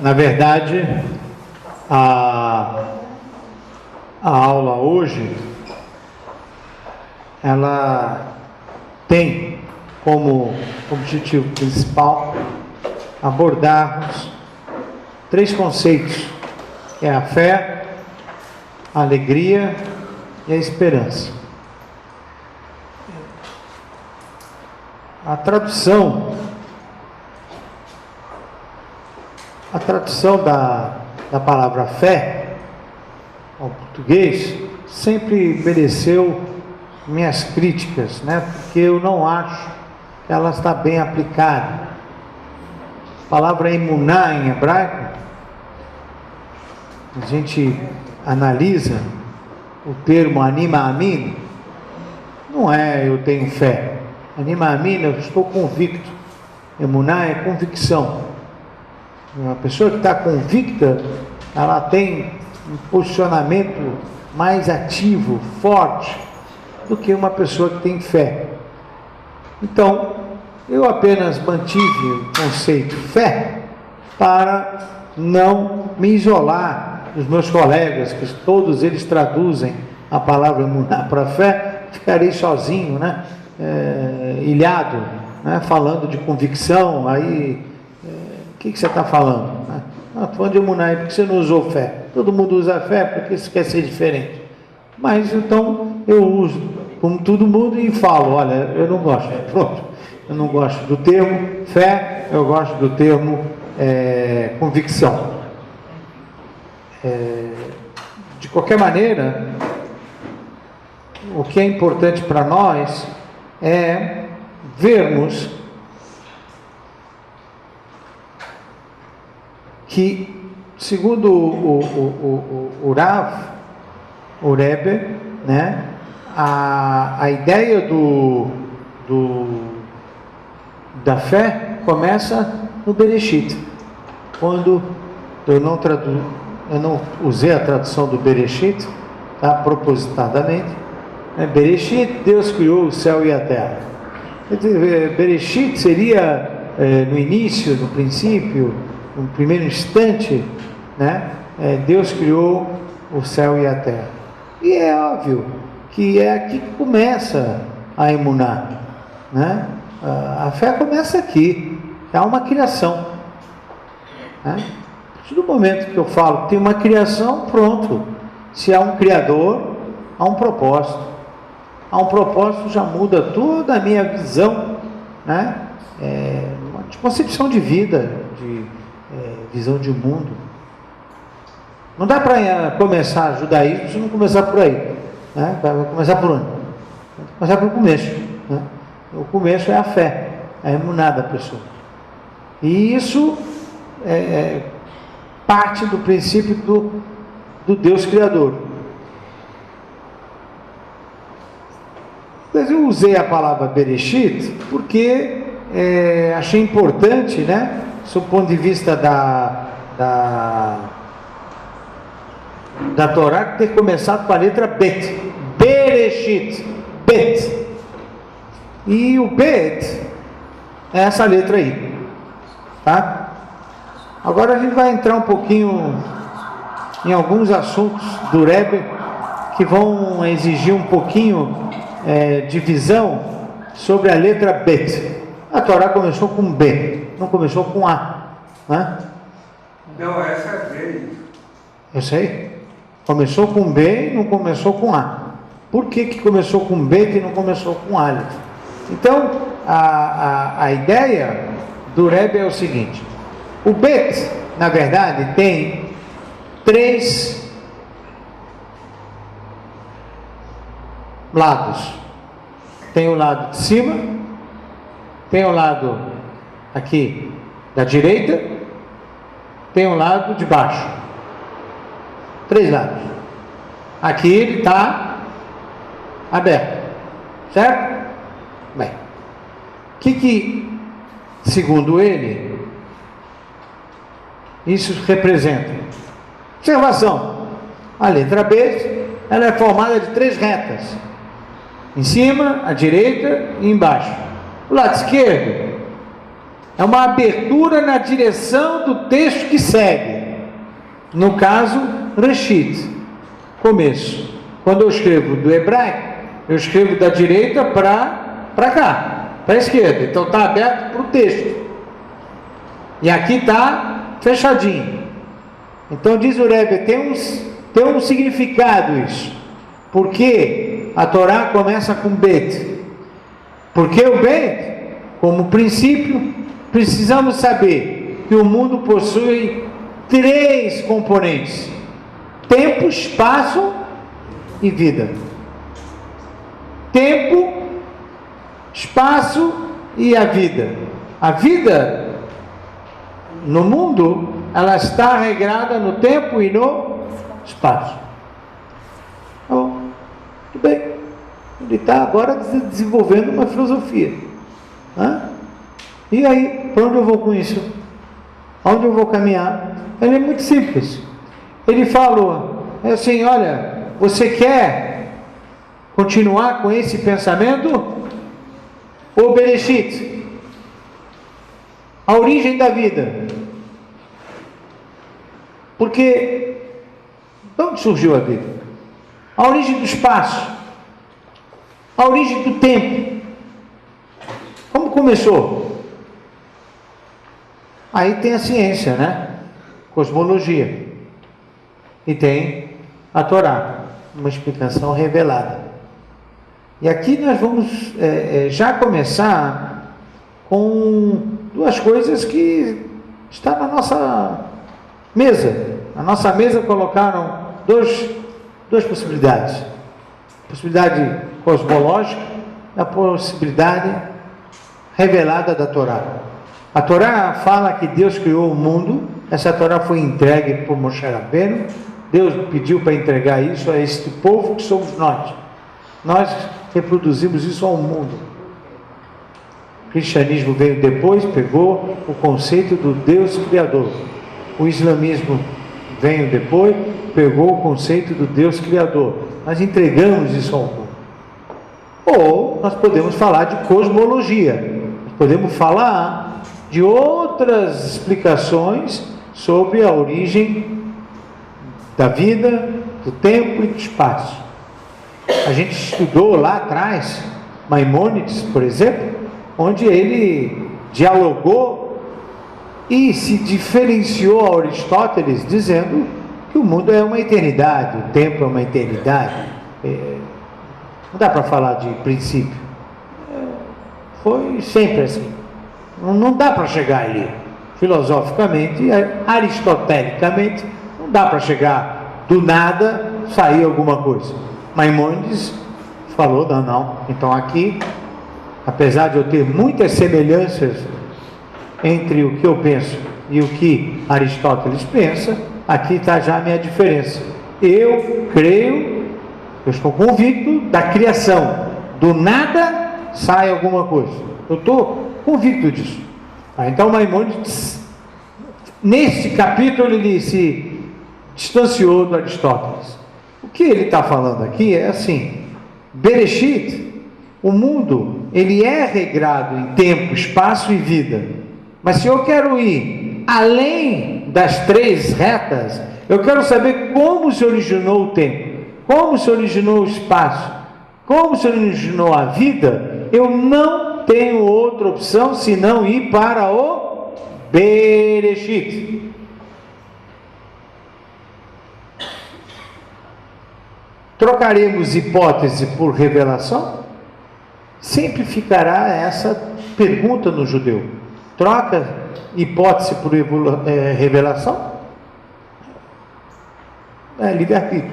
Na verdade, a aula hoje, ela tem como objetivo principal abordarmos 3 conceitos, que é a fé, a alegria e a esperança. A tradução da palavra fé ao português sempre mereceu minhas críticas, né? Porque eu não acho que ela está bem aplicada. A palavra emuná em hebraico, a gente analisa o termo anima amin, não é eu tenho fé. Anima amin, eu estou convicto. Emuná é convicção. Uma pessoa que está convicta, ela tem um posicionamento mais ativo, forte, do que uma pessoa que tem fé. Então, eu apenas mantive o conceito fé para não me isolar dos meus colegas, que todos eles traduzem a palavra para fé. Ficarei sozinho, né? Ilhado, né? Falando de convicção. Aí, o que você está falando? Estou falando de emuná, porque você não usou fé. Todo mundo usa fé porque você quer ser diferente. Mas então eu uso como todo mundo e falo, olha, eu não gosto, pronto, eu não gosto do termo fé, eu gosto do termo convicção. De qualquer maneira, o que é importante para nós é vermos que, segundo o Rav, o Rebbe, né, a ideia da fé começa no Bereshit. Quando eu não usei a tradução do Bereshit, tá, propositadamente, Bereshit, Deus criou o céu e a terra. Bereshit seria no início, no princípio, no primeiro instante, né? Deus criou o céu e a terra. E é óbvio que é aqui que começa a emuná, né? A fé começa aqui, há uma criação, né? A partir do momento que eu falo que tem uma criação, pronto. Se há um Criador, há um propósito. Há um propósito, já muda toda a minha visão, né? De concepção de vida, de visão de mundo. Não dá para começar judaísmo se não começar por aí, né? Vai começar por onde? Vai começar pelo começo, né? O começo é a fé, é a emuná da pessoa. E isso parte do princípio do Deus Criador. Mas eu usei a palavra Bereshit porque achei importante, né? Sob o ponto de vista da Torá, ter começado com a letra Bet. Bereshit. Bet. E o Bet é essa letra aí. Tá? Agora a gente vai entrar um pouquinho em alguns assuntos do Rebbe que vão exigir um pouquinho de visão sobre a letra Bet. A Torá começou com B, não começou com A, né? Não, essa é B. Eu sei. Começou com B e não começou com A. Por que começou com B e não começou com A? Então, a ideia do Rebbe é o seguinte: o Bet, na verdade, tem 3 lados. Tem o lado de cima, tem o lado aqui da direita, tem o lado de baixo. 3 lados. Aqui ele está aberto, certo? Bem, o que segundo ele, isso representa. Observação: a letra B, ela é formada de 3 retas, em cima, à direita e embaixo. O lado esquerdo é uma abertura na direção do texto que segue, no caso, Reshit, começo. Quando eu escrevo do hebraico, eu escrevo da direita para cá, para a esquerda, então está aberto para o texto, e aqui está fechadinho. Então diz o Rebbe, tem um significado isso. Por que a Torá começa com Bet? Porque o Bet, como princípio, precisamos saber que o mundo possui 3 componentes: tempo, espaço e vida. Tempo, espaço e a vida. A vida no mundo, ela está regrada no tempo e no espaço. Então, tudo bem. Ele está agora desenvolvendo uma filosofia. E aí, para onde eu vou com isso? Aonde eu vou caminhar? Ele é muito simples. Ele falou assim: olha, você quer continuar com esse pensamento? O Bereshit, a origem da vida. Porque de onde surgiu a vida? A origem do espaço, a origem do tempo. Como começou? Aí tem a ciência, né? Cosmologia. E tem a Torá, uma explicação revelada. E aqui nós vamos já começar com 2 coisas que estão na nossa mesa. Na nossa mesa colocaram duas possibilidades: a possibilidade cosmológica e a possibilidade revelada da Torá. A Torá fala que Deus criou o mundo. Essa Torá foi entregue por Moshe Rabbeinu. Deus pediu para entregar isso a este povo que somos nós. Nós reproduzimos isso ao mundo. O cristianismo veio depois, pegou o conceito do Deus Criador. O islamismo veio depois, pegou o conceito do Deus Criador. Nós entregamos isso ao mundo. Ou nós podemos falar de cosmologia. Nós podemos falar de outras explicações sobre a origem da vida, do tempo e do espaço. A gente estudou lá atrás Maimônides, por exemplo, onde ele dialogou e se diferenciou a Aristóteles, dizendo que o mundo é uma eternidade, o tempo é uma eternidade. Não dá para falar de princípio. Foi sempre assim. Não dá para chegar ali. Filosoficamente, aristotelicamente, não dá para chegar do nada, sair alguma coisa. Maimônides falou: não. Então aqui, apesar de eu ter muitas semelhanças entre o que eu penso e o que Aristóteles pensa, aqui está já a minha diferença. Eu creio, eu estou convicto da criação. Do nada sai alguma coisa. Eu estou convicto disso. Então Maimônides, nesse capítulo, ele se distanciou do Aristóteles. O que ele está falando aqui é assim: Bereshit, o mundo, ele é regrado em tempo, espaço e vida. Mas se eu quero ir além das 3 retas, eu quero saber como se originou o tempo, como se originou o espaço, como se originou a vida. Eu não tenho outra opção senão ir para o Bereshit. Trocaremos hipótese por revelação? Sempre ficará essa pergunta no judeu: troca hipótese por revelação? É livre-arbítrio.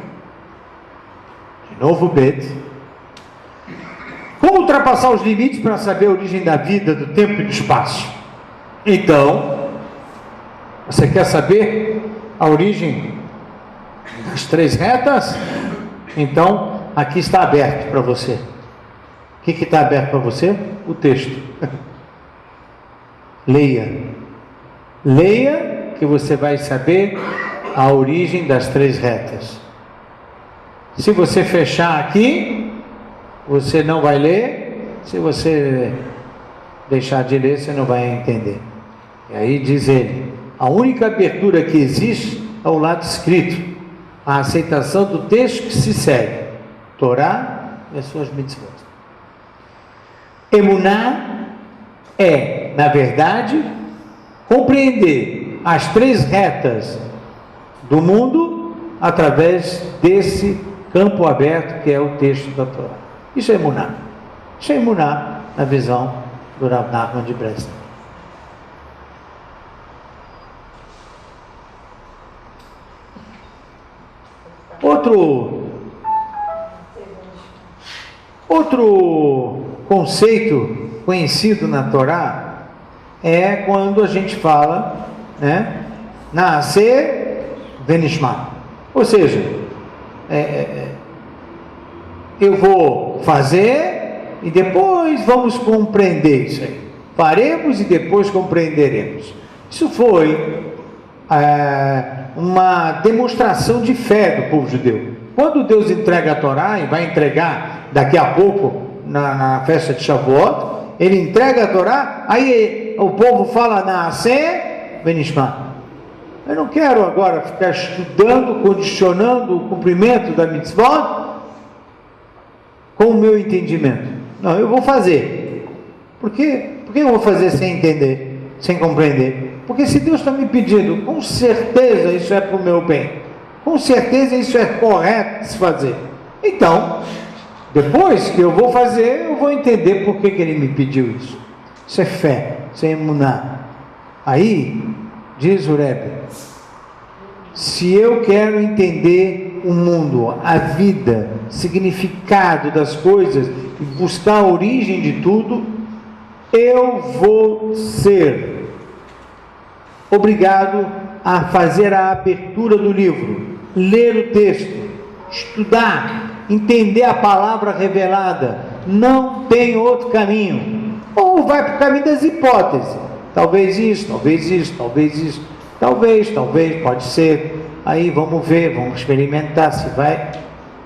De novo, Bet. Como ultrapassar os limites para saber a origem da vida, do tempo e do espaço? Então, você quer saber a origem das 3 retas? Então, aqui está aberto para você. O que está aberto para você? O texto. Leia. Leia, que você vai saber a origem das 3 retas. Se você fechar aqui, você não vai ler. Se você deixar de ler, você não vai entender. E aí diz ele, a única abertura que existe é o lado escrito, a aceitação do texto que se segue, Torá e as suas mitzvot. Emuná é, na verdade, compreender as 3 retas do mundo através desse campo aberto que é o texto da Torá. Isso é Emuná. Isso é Emuná na visão do Rav Nachman de Breslau. Outro conceito conhecido na Torá é quando a gente fala, né, Naaseh venishma, ou seja, eu vou fazer e depois vamos compreender isso aí. Faremos e depois compreenderemos. Isso foi uma demonstração de fé do povo judeu. Quando Deus entrega a Torá, e vai entregar daqui a pouco na festa de Shavuot, ele entrega a Torá, aí o povo fala Naaseh venishma. Eu não quero agora ficar estudando, condicionando o cumprimento da mitzvot com o meu entendimento. Não, eu vou fazer. Por que eu vou fazer sem entender, sem compreender? Porque se Deus está me pedindo, com certeza isso é para o meu bem. Com certeza isso é correto de se fazer. Então, depois que eu vou fazer, eu vou entender por que Ele me pediu isso. Isso é fé, isso é emuná. Aí, diz o Rebbe, se eu quero entender o mundo, a vida, significado das coisas e buscar a origem de tudo, eu vou ser obrigado a fazer a abertura do livro, ler o texto, estudar, entender a palavra revelada. Não tem outro caminho. Ou vai para o caminho das hipóteses. Talvez isso, talvez isso, talvez isso. Talvez, pode ser. Aí vamos ver, vamos experimentar se vai.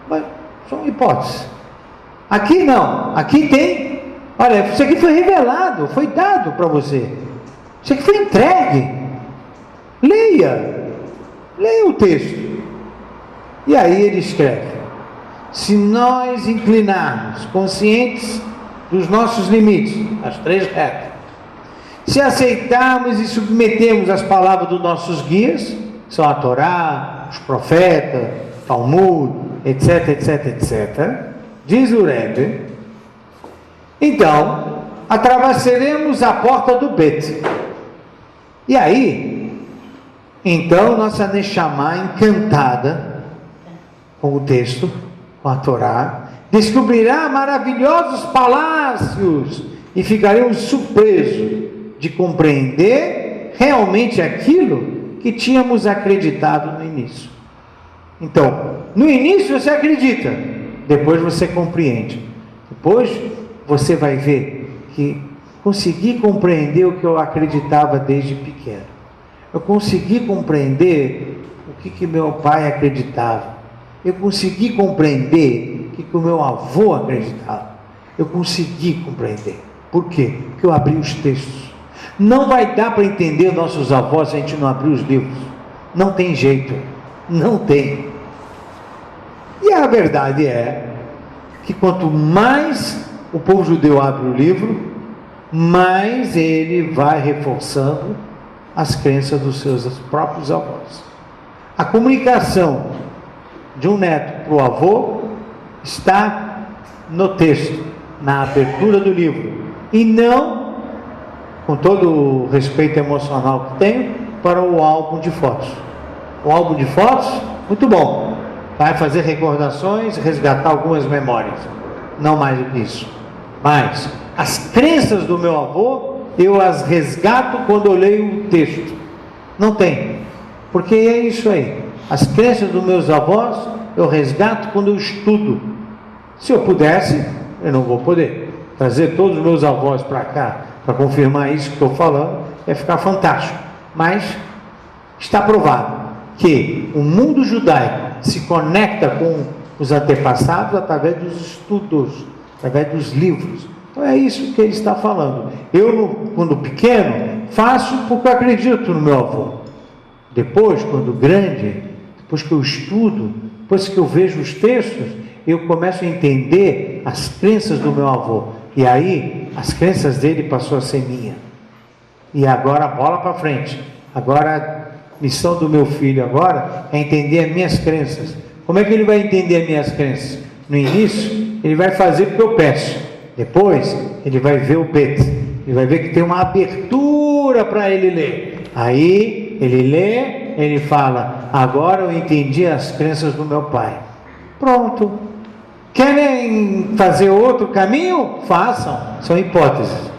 Mas são hipóteses. Aqui não. Aqui tem. Olha, isso aqui foi revelado, foi dado para você. Isso aqui foi entregue. Leia o texto. E aí ele escreve: se nós inclinarmos, conscientes dos nossos limites, as 3 retas, se aceitarmos e submetermos as palavras dos nossos guias, que são a Torá, os profetas, Talmud, etc, etc, etc, diz o Rebbe, então atravessaremos a porta do Bet. E aí, então nossa Neshama encantada com o texto, com a Torá, descobrirá maravilhosos palácios e ficaremos surpresos de compreender realmente aquilo que tínhamos acreditado no início. Então, no início você acredita, depois você compreende, depois você vai ver que consegui compreender o que eu acreditava desde pequeno. Eu consegui compreender o que meu pai acreditava. Eu consegui compreender o que o meu avô acreditava. Eu consegui compreender. Por quê? Porque eu abri os textos. Não vai dar para entender nossos avós se a gente não abrir os livros. Não tem jeito. Não tem. E a verdade é que quanto mais o povo judeu abre o livro, mais ele vai reforçando as crenças dos seus próprios avós. A comunicação de um neto para o avô está no texto, na abertura do livro, e não, com todo o respeito emocional que tenho, para o álbum de fotos. O álbum de fotos, muito bom, vai fazer recordações, resgatar algumas memórias, não mais do que isso. Mas as crenças do meu avô, eu as resgato quando eu leio o texto. Não tem, porque é isso aí. As crenças dos meus avós eu resgato quando eu estudo. Se eu pudesse, eu não vou poder trazer todos os meus avós para cá para confirmar isso que estou falando, vai ficar fantástico. Mas está provado que o mundo judaico se conecta com os antepassados através dos estudos, através dos livros. Então é isso que ele está falando. Eu, quando pequeno, faço porque eu acredito no meu avô. Depois, quando grande, depois que eu estudo, depois que eu vejo os textos, eu começo a entender as crenças do meu avô. E aí, as crenças dele passou a ser minha. E agora a bola para frente. Agora a missão do meu filho agora é entender as minhas crenças. Como é que ele vai entender as minhas crenças? No início, ele vai fazer porque eu peço. Depois, ele vai ver o pet. Ele vai ver que tem uma abertura para ele ler. Aí, ele lê, ele fala, agora eu entendi as crenças do meu pai. Pronto. Querem fazer outro caminho? Façam. São hipóteses.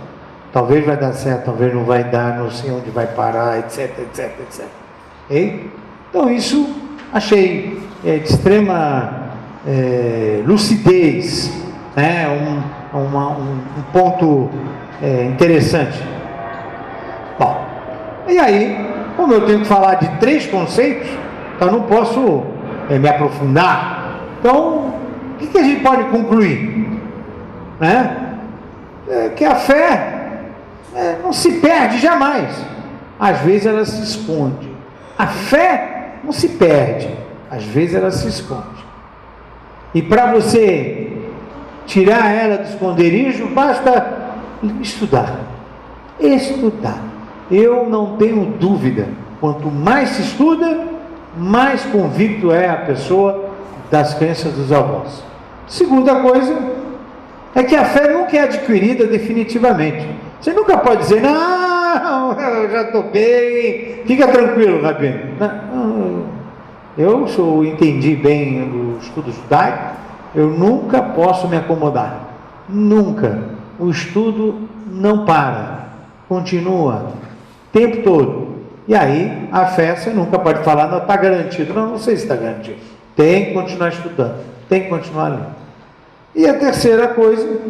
Talvez vai dar certo, talvez não vai dar, não sei onde vai parar, etc, etc, etc. E, então isso achei de extrema lucidez, né? um ponto interessante. Bom, e aí, como eu tenho que falar de 3 conceitos, então eu não posso me aprofundar. Então, o que a gente pode concluir? Né? Que a fé não se perde jamais. Às vezes ela se esconde. A fé não se perde. Às vezes ela se esconde. E para você tirar ela do esconderijo, basta estudar. Estudar. Eu não tenho dúvida. Quanto mais se estuda, mais convicto é a pessoa das crenças dos avós. Segunda coisa é que a fé nunca é adquirida definitivamente. Você nunca pode dizer, não, eu já estou bem, fica tranquilo, Rabino. Eu entendi bem o estudo judaico, eu nunca posso me acomodar. Nunca. O estudo não para, continua, o tempo todo. E aí, a fé, você nunca pode falar, não, está garantido. Não sei se está garantido. Tem que continuar estudando, tem que continuar lendo. E a terceira coisa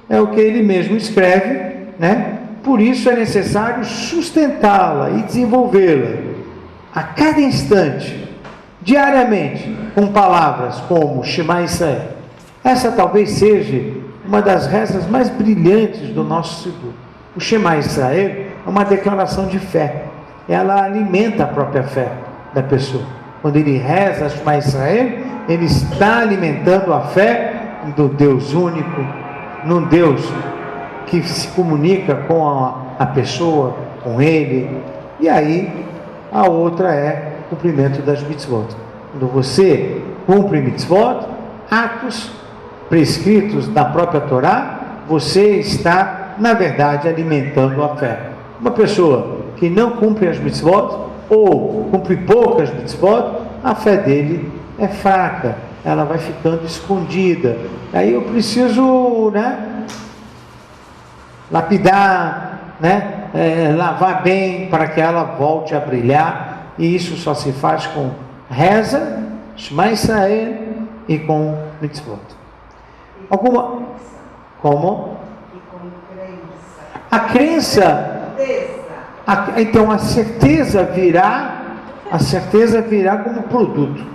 é o que ele mesmo escreve, né? Por isso é necessário sustentá-la e desenvolvê-la a cada instante, diariamente, com palavras como Shema Israel. Essa talvez seja uma das rezas mais brilhantes do nosso Siddur. O Shema Israel é uma declaração de fé. Ela alimenta a própria fé da pessoa. Quando ele reza Shema Israel, ele está alimentando a fé do Deus único, num Deus que se comunica com a pessoa, com ele. E aí, a outra é o cumprimento das mitzvot. Quando você cumpre mitzvot, atos prescritos da própria Torá, você está, na verdade, alimentando a fé. Uma pessoa que não cumpre as mitzvot, ou cumpre poucas mitzvot, a fé dele é fraca, ela vai ficando escondida. Aí eu preciso, lapidar, lavar bem para que ela volte a brilhar, e isso só se faz com reza, Shema Israel e com mitzvot. Alguma? Como? E com crença. A crença. Então a certeza virá como produto.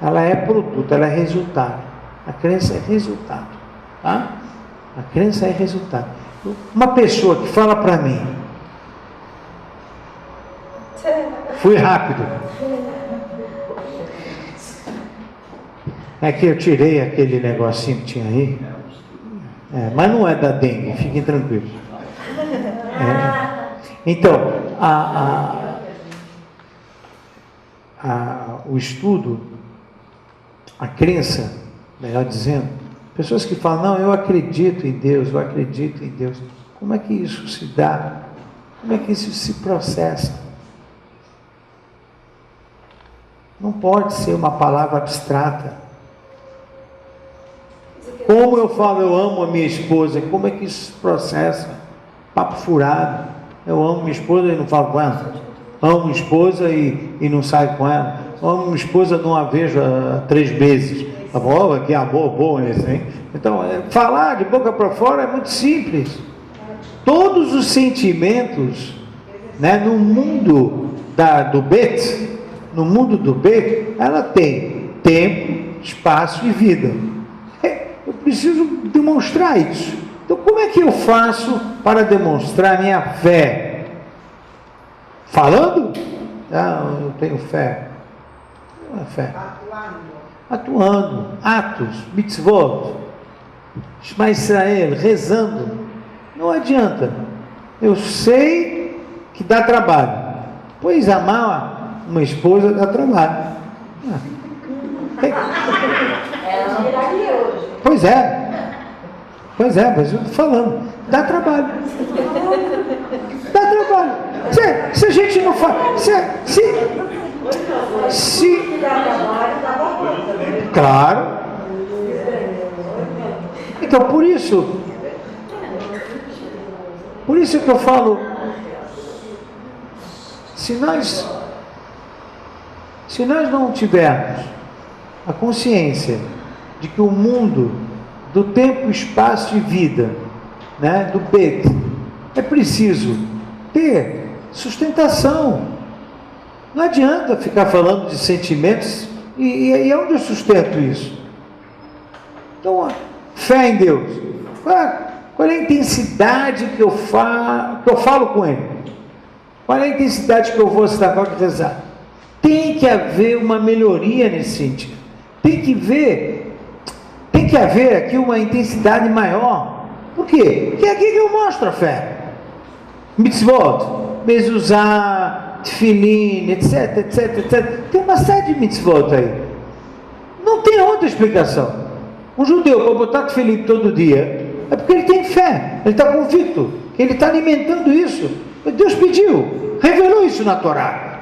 Ela é produto, ela é resultado. A crença é resultado, tá? A crença é resultado. Uma pessoa que fala para mim, fui rápido, é que eu tirei aquele negocinho que tinha aí, mas não é da dengue, fiquem tranquilos. Então, o estudo, a crença, melhor dizendo, pessoas que falam, não, eu acredito em Deus, eu acredito em Deus. Como é que isso se dá? Como é que isso se processa? Não pode ser uma palavra abstrata. Como eu falo, eu amo a minha esposa, como é que isso se processa? Papo furado. Eu amo minha esposa e não falo com ela. Amo minha esposa e não saio com ela. Amo minha esposa, não a vejo há 3 meses. Tá bom? Que amor bom esse, hein? Então, falar de boca para fora é muito simples. todos os sentimentos, né, no mundo do Bet, no mundo do Bet, ela tem tempo, espaço e vida. Eu preciso demonstrar isso. Então, como é que eu faço para demonstrar minha fé? Falando? Ah, eu tenho fé. Não é fé. Atuando. Atos, mitzvot, Shema Israel, rezando. Não adianta. Eu sei que dá trabalho. Pois amar uma esposa dá trabalho. Pois é, mas eu estou falando, dá trabalho. Dá trabalho. Se a gente não faz. Claro. Então por isso que eu falo, se nós não tivermos a consciência de que o mundo do tempo, espaço e vida, né, do Bet, é preciso ter sustentação. Não adianta ficar falando de sentimentos e onde eu sustento isso? Então, fé em Deus. Qual é a intensidade que eu falo com Ele? Qual é a intensidade que eu vou estar de rezar? Tem que haver uma melhoria nesse sentido. Tem que haver aqui uma intensidade maior. Por quê? Porque é aqui que eu mostro a fé. Mitzvot, mezuzá, tefilin, etc, etc, etc. Tem uma série de mitzvot aí. Não tem outra explicação. Um judeu, para botar tefilin todo dia, é porque ele tem fé. Ele está convicto que ele está alimentando isso. Deus pediu, revelou isso na Torá.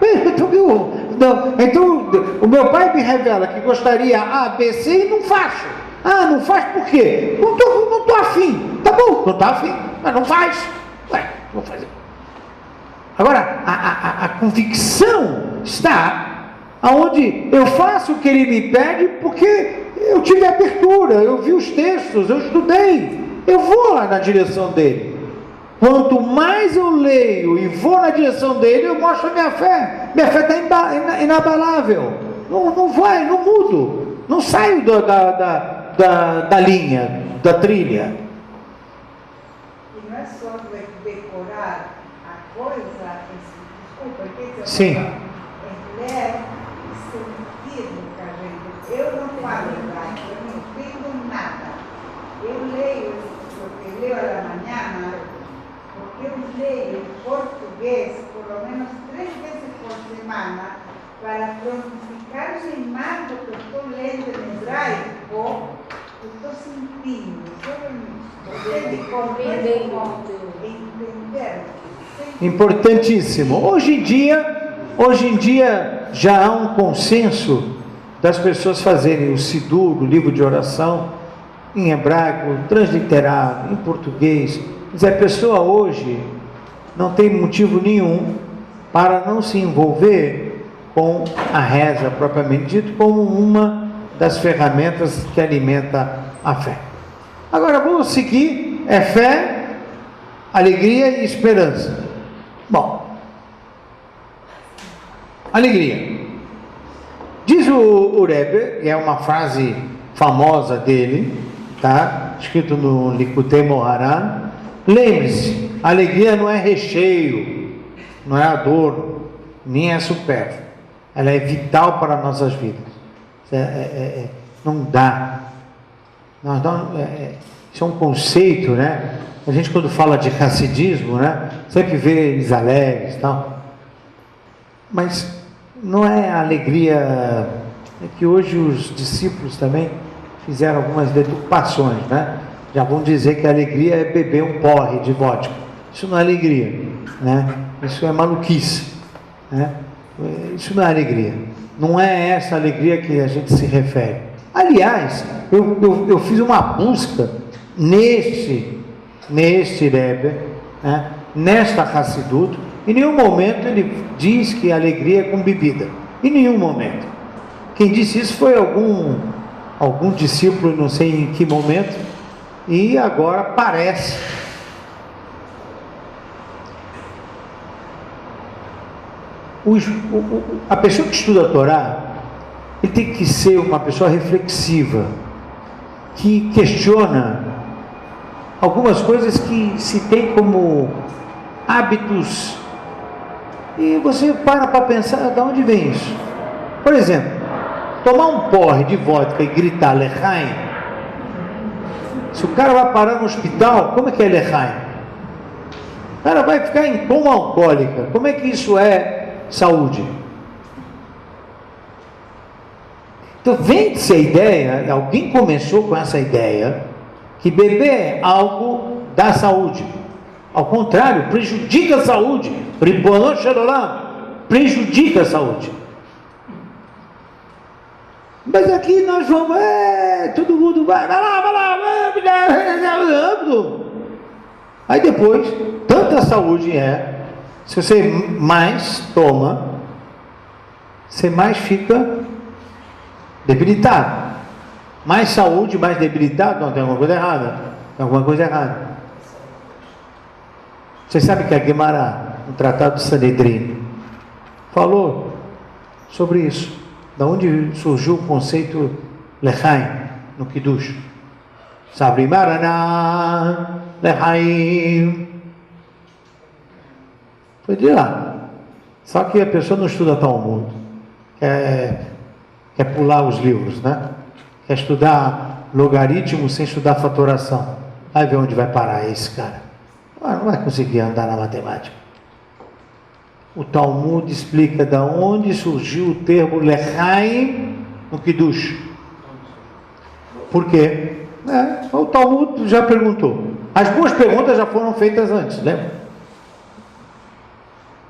Então, o meu pai me revela que gostaria A, B, C e não faço. Ah, não faz por quê? Não estou afim. Tá bom, não está afim, mas não faz. Ué, vou fazer. Agora, a convicção está aonde eu faço o que ele me pede porque eu tive abertura, eu vi os textos, eu estudei, eu vou lá na direção dele. Quanto mais eu leio e vou na direção dele, eu mostro a minha fé. Minha fé está inabalável. Não vai, não mudo. Não saio da linha, da trilha. E não é só decorar a coisa, desculpa, que sim. É ler e sentir o que a gente. Eu não falo hebraico, eu não entendo nada. Eu leio, porque leio à manhã, porque eu leio português por lo menos 3 vezes por semana para prontificar-me do que estou lendo em hebraico, estou sentindo. Entender. Importantíssimo. Hoje em dia já há um consenso das pessoas fazerem o Sidur, o livro de oração, em hebraico, transliterado, em português. Quer dizer, a pessoa hoje não tem motivo nenhum para não se envolver com a reza propriamente dito, como uma das ferramentas que alimenta a fé. Agora vamos seguir, é fé, alegria e esperança. Bom, alegria. Diz o Rebbe, e é uma frase famosa dele, tá? Escrito no Likutei Moharan. Lembre-se, alegria não é recheio, não é adorno, nem é supérfluo. Ela é vital para nossas vidas. Não dá. Isso é um conceito, né? A gente quando fala de hassidismo, né? Sempre vê eles alegres e tal. Mas não é a alegria. É que hoje os discípulos também fizeram algumas deturpações, né? Já vão dizer que a alegria é beber um porre de vodka. Isso não é alegria, né? Isso é maluquice, né? Isso não é alegria. Não é essa alegria que a gente se refere. Aliás, eu fiz uma busca neste Rebbe, né? Nesta Hassidut. Em nenhum momento ele diz que a alegria é com bebida. Em nenhum momento. Quem disse isso foi algum discípulo, não sei em que momento. E agora parece a pessoa que estuda a Torá, ele tem que ser uma pessoa reflexiva, que questiona algumas coisas que se tem como hábitos, e você para pensar, de onde vem isso? Por exemplo, tomar um porre de vodka e gritar Lechaim, se o cara vai parar no hospital, como é que é Lechaim? O cara vai ficar em coma alcoólica, como é que isso é saúde? Então vende-se a ideia, alguém começou com essa ideia, que beber é algo da saúde. Ao contrário, prejudica a saúde. Ribono Shel Olam, prejudica a saúde. Mas aqui nós vamos, todo mundo vai lá, aí depois, tanta saúde se você mais toma, você mais fica debilitado. Mais saúde, mais debilitado, não, tem alguma coisa errada. Tem alguma coisa errada. Você sabe que a Guemará, no Tratado de Sanedrim, falou sobre isso. Da onde surgiu o conceito Lechaim no Kiddush? Sabri Maraná, Lechaim. Foi de lá. Só que a pessoa não estuda Talmud. Quer pular os livros, né? Quer estudar logaritmo sem estudar fatoração. Vai ver onde vai parar esse cara. Não vai conseguir andar na matemática. O Talmud explica de onde surgiu o termo Lechaim no Kiddush. Por quê? O Talmud já perguntou. As duas perguntas já foram feitas antes, lembra?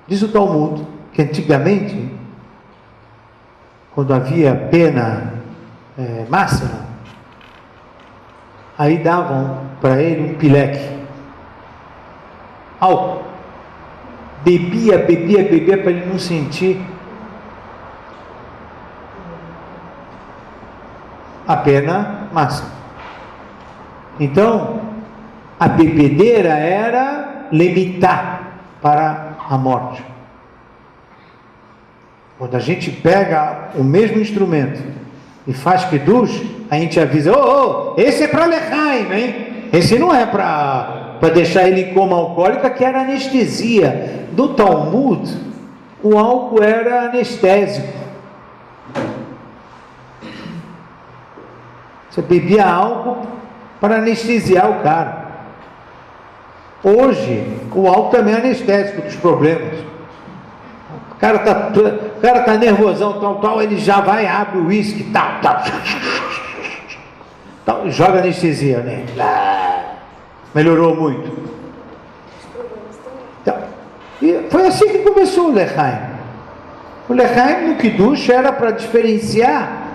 Diz o Talmud que antigamente, quando havia pena máxima, aí davam para ele um pileque, álcool, bebia para ele não sentir a pena máxima. Então a bebedeira era limitar para a morte. Quando a gente pega o mesmo instrumento e faz Kiddush, a gente avisa, esse é para Lechaim, hein? Esse não é para deixar ele em coma alcoólica, que era anestesia. Do Talmud, o álcool era anestésico. Você bebia álcool para anestesiar o cara. Hoje, o álcool também é anestésico dos problemas. O cara tá nervosão, tal, ele já vai, abre o uísque, tal, joga anestesia, né? Melhorou muito. Então, e foi assim que começou o Lechaim. O Lechaim no Kiddush era para diferenciar.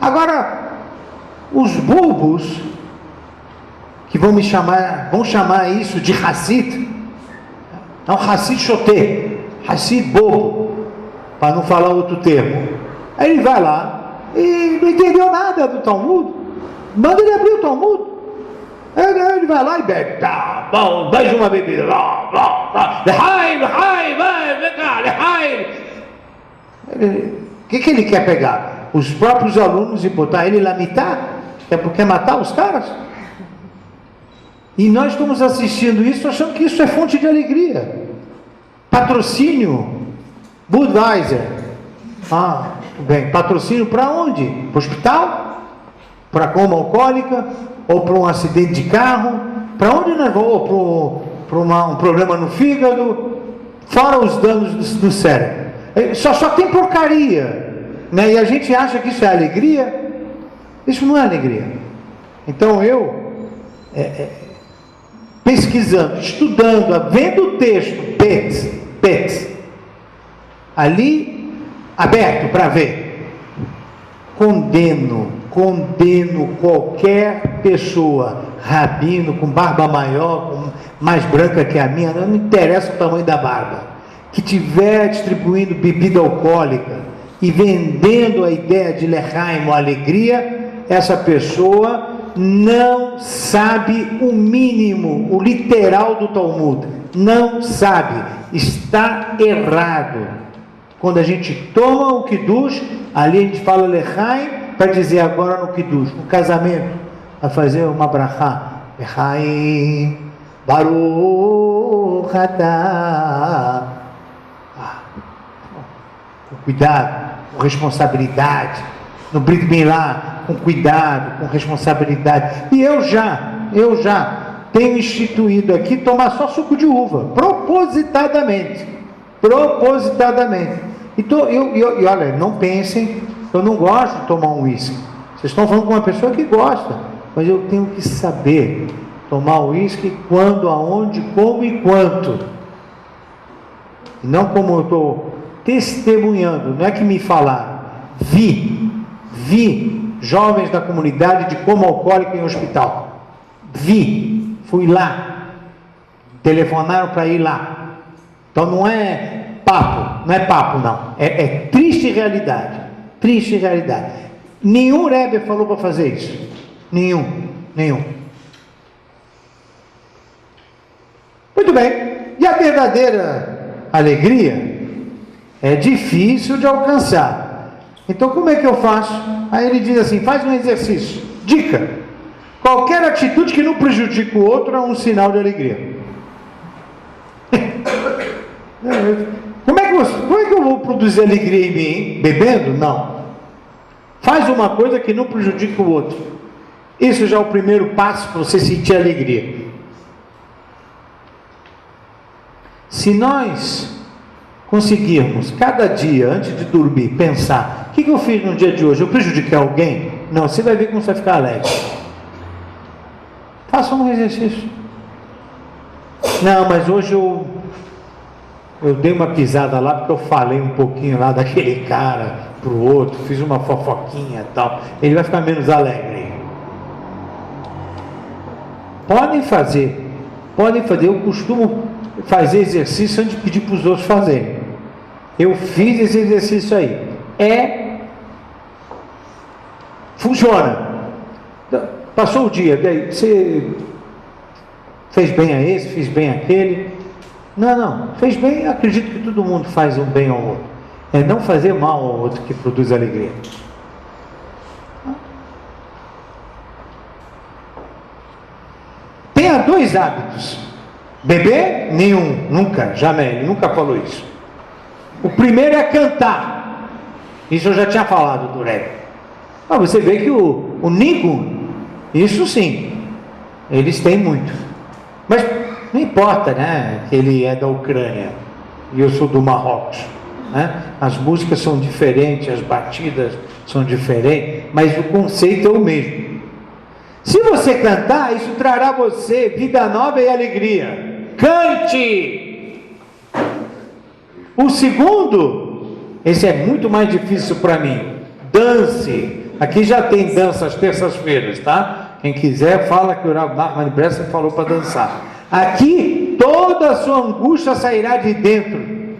Agora, os bobos que vão chamar isso de Hassid, não, Hassid Choté, Hassid bobo, para não falar outro termo. Aí ele vai lá e não entendeu nada do Talmud, manda ele abrir o Talmud. Ele vai lá e bebe, tá bom, mais uma bebida, Lechaim, vem cá, Lechaim. O que ele quer pegar? Os próprios alunos e botar ele lá mitar? Quer matar os caras? E nós estamos assistindo isso achando que isso é fonte de alegria. Patrocínio Budweiser. Bem, patrocínio para onde? Para o hospital? Para coma alcoólica? Ou para um acidente de carro? Para onde nós vamos? Ou para um problema no fígado? Fora os danos do cérebro. Só tem porcaria, né? E a gente acha que isso é alegria. Isso não é alegria. Então eu, pesquisando, estudando, vendo o texto, PETS, ali, aberto para ver, condeno qualquer pessoa, rabino, com barba maior, mais branca que a minha, não me interessa o tamanho da barba, que estiver distribuindo bebida alcoólica e vendendo a ideia de Lechaim, alegria, essa pessoa não sabe o mínimo, o literal do Talmud, não sabe, está errado. Quando a gente toma o Kiddush, ali a gente fala Lechaim, para dizer agora no Kiddush. No casamento, a fazer uma brachá. Lechaim, Baruch atah. Com cuidado, com responsabilidade. No Brit Milá, com cuidado, com responsabilidade. E eu já tenho instituído aqui tomar só suco de uva, propositadamente. Então, e olha, não pensem, eu não gosto de tomar um uísque. Vocês estão falando com uma pessoa que gosta, mas eu tenho que saber tomar o uísque quando, aonde, como e quanto. E não como eu estou testemunhando, não é que me falaram. Vi jovens da comunidade de coma alcoólico em hospital. Fui lá. Telefonaram para ir lá. Então não é papo não. É triste realidade. Nenhum Rebbe falou para fazer isso. Nenhum. Muito bem. E a verdadeira alegria é difícil de alcançar. Então como é que eu faço? Aí ele diz assim, faz um exercício. Dica: qualquer atitude que não prejudique o outro é um sinal de alegria. Como é que eu vou produzir alegria em mim, hein? Bebendo? Não. Faz uma coisa que não prejudique o outro. Isso já é o primeiro passo para você sentir alegria. Se nós conseguirmos, cada dia, antes de dormir, pensar, o que eu fiz no dia de hoje? Eu prejudiquei alguém? Não, você vai ver como você vai ficar alegre. Faça um exercício. Não, mas hoje eu dei uma pisada lá, porque eu falei um pouquinho lá daquele cara para o outro, fiz uma fofoquinha e tal. Ele vai ficar menos alegre. Podem fazer. Eu costumo fazer exercício antes de pedir para os outros fazerem. Eu fiz esse exercício aí. Funciona. Passou o dia, daí você fez bem a esse, fez bem aquele. Não, fez bem, acredito que todo mundo faz um bem ao outro. É não fazer mal ao outro que produz alegria. Tenha 2 hábitos. Beber? Nenhum, nunca, jamais, ele nunca falou isso. O primeiro é cantar. Isso eu já tinha falado do Rebbe. Você vê que o Nigo, isso sim, eles têm muito. Mas não importa, né? Que ele é da Ucrânia e eu sou do Marrocos. Né? As músicas são diferentes, as batidas são diferentes, mas o conceito é o mesmo. Se você cantar, isso trará a você vida nova e alegria. Cante! O segundo, esse é muito mais difícil para mim. Dance. Aqui já tem dança às terças-feiras, tá? Quem quiser, fala que o Rav Nachman Bresser falou para dançar. Aqui, toda a sua angústia sairá de dentro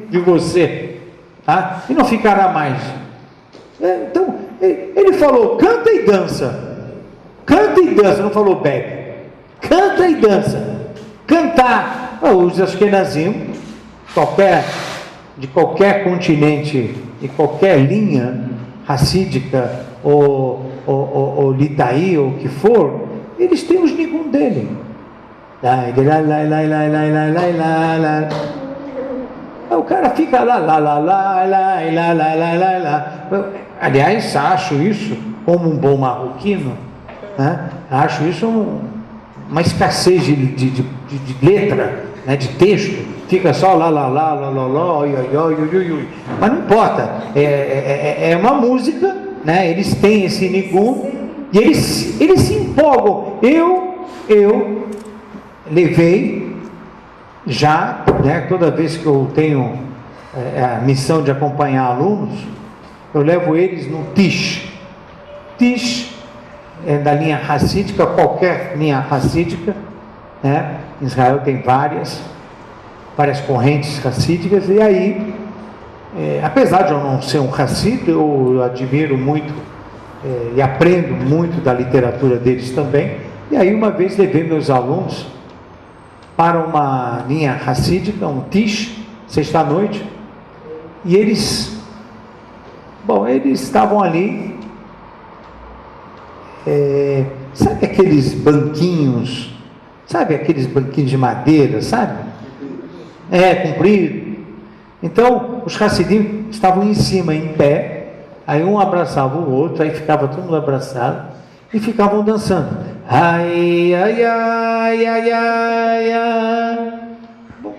de você, tá? E não ficará mais. Então, ele falou, canta e dança. Canta e dança, não falou bebe. Canta e dança. Cantar. Os Ashkenazim, de qualquer continente, de qualquer linha racídica, ou litaí, ou o que for, eles têm os nigun dele. O cara fica lá. Aliás, acho isso, como um bom marroquino, né? Acho isso uma escassez de letra, né? De texto. Fica só lá, mas não importa, é uma música, né? Eles têm esse nigun e eles se empolgam. Eu levei já, né? Toda vez que eu tenho a missão de acompanhar alunos, eu levo eles no Tish. Tish é da linha racídica, qualquer linha racídica, né? Em Israel tem várias correntes racídicas, e aí, apesar de eu não ser um racida, eu admiro muito e aprendo muito da literatura deles também. E aí uma vez levei meus alunos para uma linha racídica, um Tish, sexta-noite, E eles estavam ali, sabe aqueles banquinhos de madeira, sabe? Comprido. Então, os Hassidim estavam em cima, em pé, aí um abraçava o outro, aí ficava todo mundo abraçado, e ficavam dançando. Ai, ai, ai, ai, ai, ai. Bom,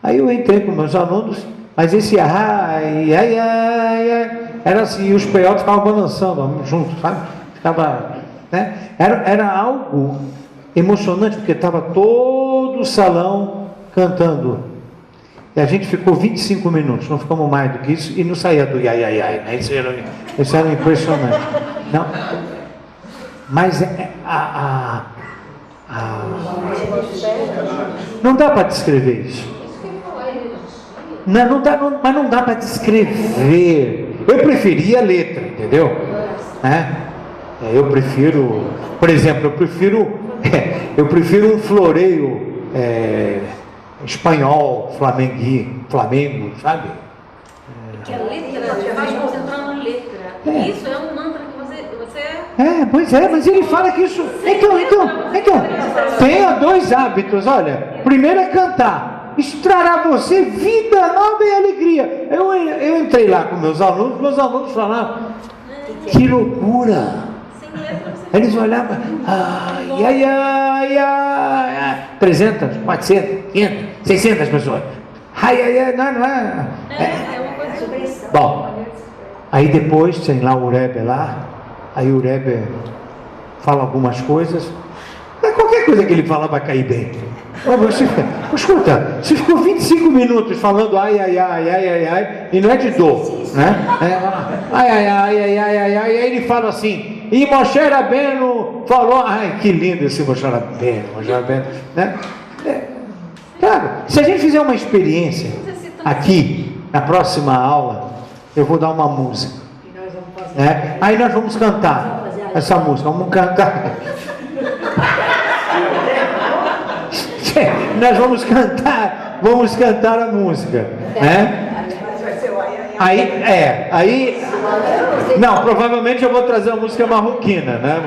aí eu entrei com meus alunos, mas esse ai, ai, ai, ai, era assim, e os peiotes ficavam balançando juntos, sabe? Ficava, né? Era algo emocionante, porque estava todo o salão cantando. E a gente ficou 25 minutos, não ficamos mais do que isso, e não saía do ai, ai, ai, né? Isso era impressionante. Não, mas não dá para descrever isso. Não dá, mas não dá para descrever. Eu preferia a letra, entendeu? Eu prefiro, por exemplo, eu prefiro um floreio espanhol, Flamengo, sabe? Que a letra te faz concentrar na letra. Isso é um mantra que você... Pois é, mas ele fala que isso... Então, tenha 2 hábitos, olha. Primeiro é cantar. Isso trará a você vida nova e alegria. Eu entrei lá com meus alunos falaram, que loucura. Eles olhavam, ai, ai, ai, ai, 300, 400, 500, 600 pessoas. Ai, ai, ai, não é. Bom, aí depois tem lá o Rebbe lá, aí o Rebbe fala algumas coisas, mas qualquer coisa que ele fala vai cair bem. Escuta, você ficou 25 minutos falando ai, ai, ai, ai, ai, ai, e não é de dor, né? Ai, ai, ai, ai, ai, ai, ai, e aí ele fala assim, e Moshe Rabbeinu falou, ai, que lindo esse Moshe Rabbeinu, né? Claro, se a gente fizer uma experiência aqui, na próxima aula, eu vou dar uma música, aí nós vamos cantar essa música, vamos cantar. Nós vamos cantar a música, né? Aí, não, provavelmente eu vou trazer a música marroquina, né?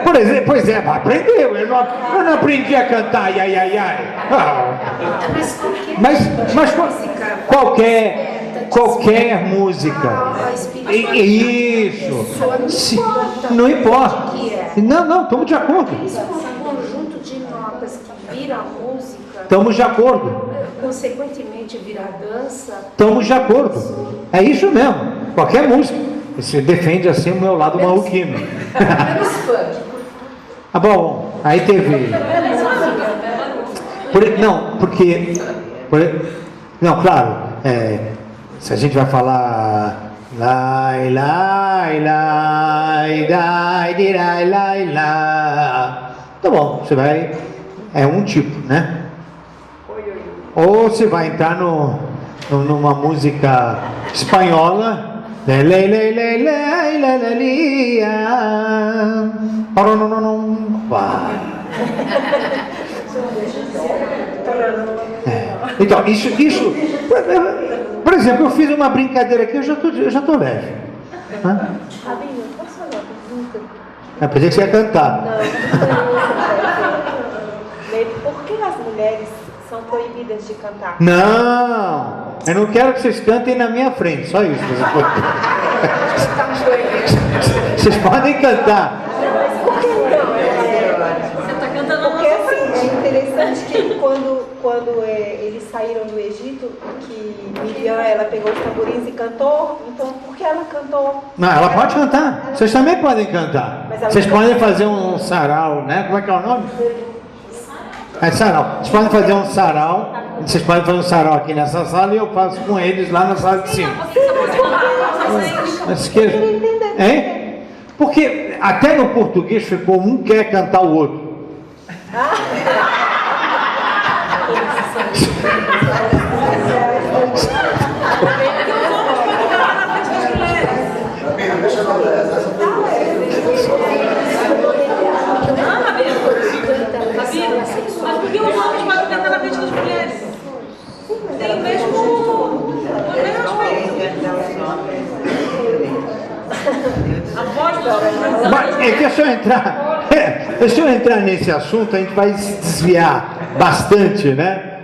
Por exemplo, pois é, aprendeu, eu não aprendi a cantar, ai, ai, ai. Mas qualquer música, isso, não importa. Não, estamos de acordo. Isso é um conjunto de notas que vira música. Estamos de acordo. Consequentemente vira dança. Estamos de acordo. É isso mesmo. Qualquer música. Você defende assim o meu lado marroquino. Menos funk. Bom, aí teve. Não, claro. Se a gente vai falar. Lai, lai, lai, lai, lai, lai, lai. Tá bom, você vai. É um tipo, né? Ou você vai entrar numa música espanhola. Então, isso. Por exemplo, eu fiz uma brincadeira aqui, eu já tô leve. Fabinho, posso falar uma pergunta? Pensei que você ia cantar. Por que as mulheres são proibidas de cantar? Não, eu não quero que vocês cantem na minha frente, só isso. Vocês podem cantar. Mas por que não? Você está cantando Porque assim, é interessante que quando eles saíram do Egito, que Miriam, ela pegou os tamborins e cantou, então por que ela cantou? Não, ela pode cantar. Vocês também podem cantar. Vocês podem fazer um sarau, né? Como é que é o nome? Sarau. Vocês podem fazer um sarau. Vocês podem fazer um sarau aqui nessa sala e eu faço com eles lá na sala de cima. Não esqueça. Hein? Porque até no português ficou um quer cantar o outro. Mas por que os homens podem cantar na frente das mulheres? se eu entrar nesse assunto, a gente vai se desviar bastante, né?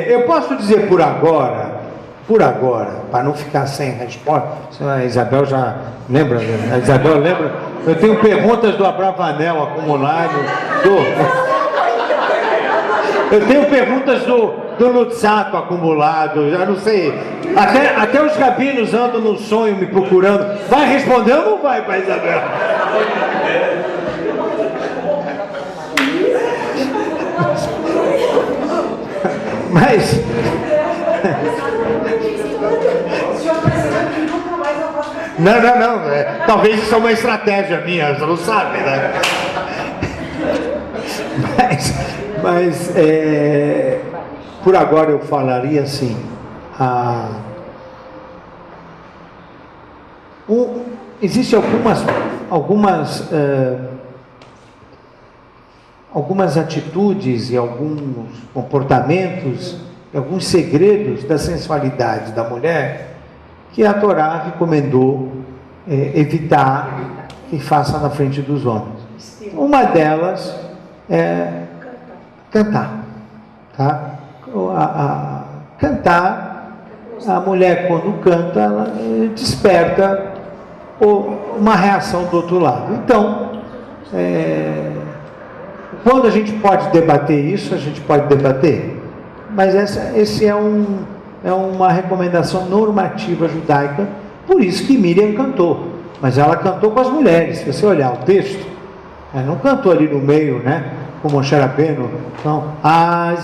Eu posso dizer por agora, para não ficar sem resposta, a Isabel já lembra, né? A Isabel lembra? Eu tenho perguntas do Abravanel acumulado, eu tenho perguntas do Lutzato acumulado, já não sei, até os rabinos andam no sonho me procurando. Vai responder ou não vai para Isabel? Mas não, talvez isso é uma estratégia minha, você não sabe, né? Mas por agora eu falaria assim, existem algumas atitudes e alguns comportamentos, alguns segredos da sensualidade da mulher que a Torá recomendou evitar que faça na frente dos homens. Uma delas é cantar, tá? Cantar, a mulher quando canta, ela desperta uma reação do outro lado. Então, quando a gente pode debater isso, a gente pode debater, mas esse é uma recomendação normativa judaica, por isso que Miriam cantou, mas ela cantou com as mulheres. Se você olhar o texto, ela não cantou ali no meio, né, com Moshe Rabbeinu, não,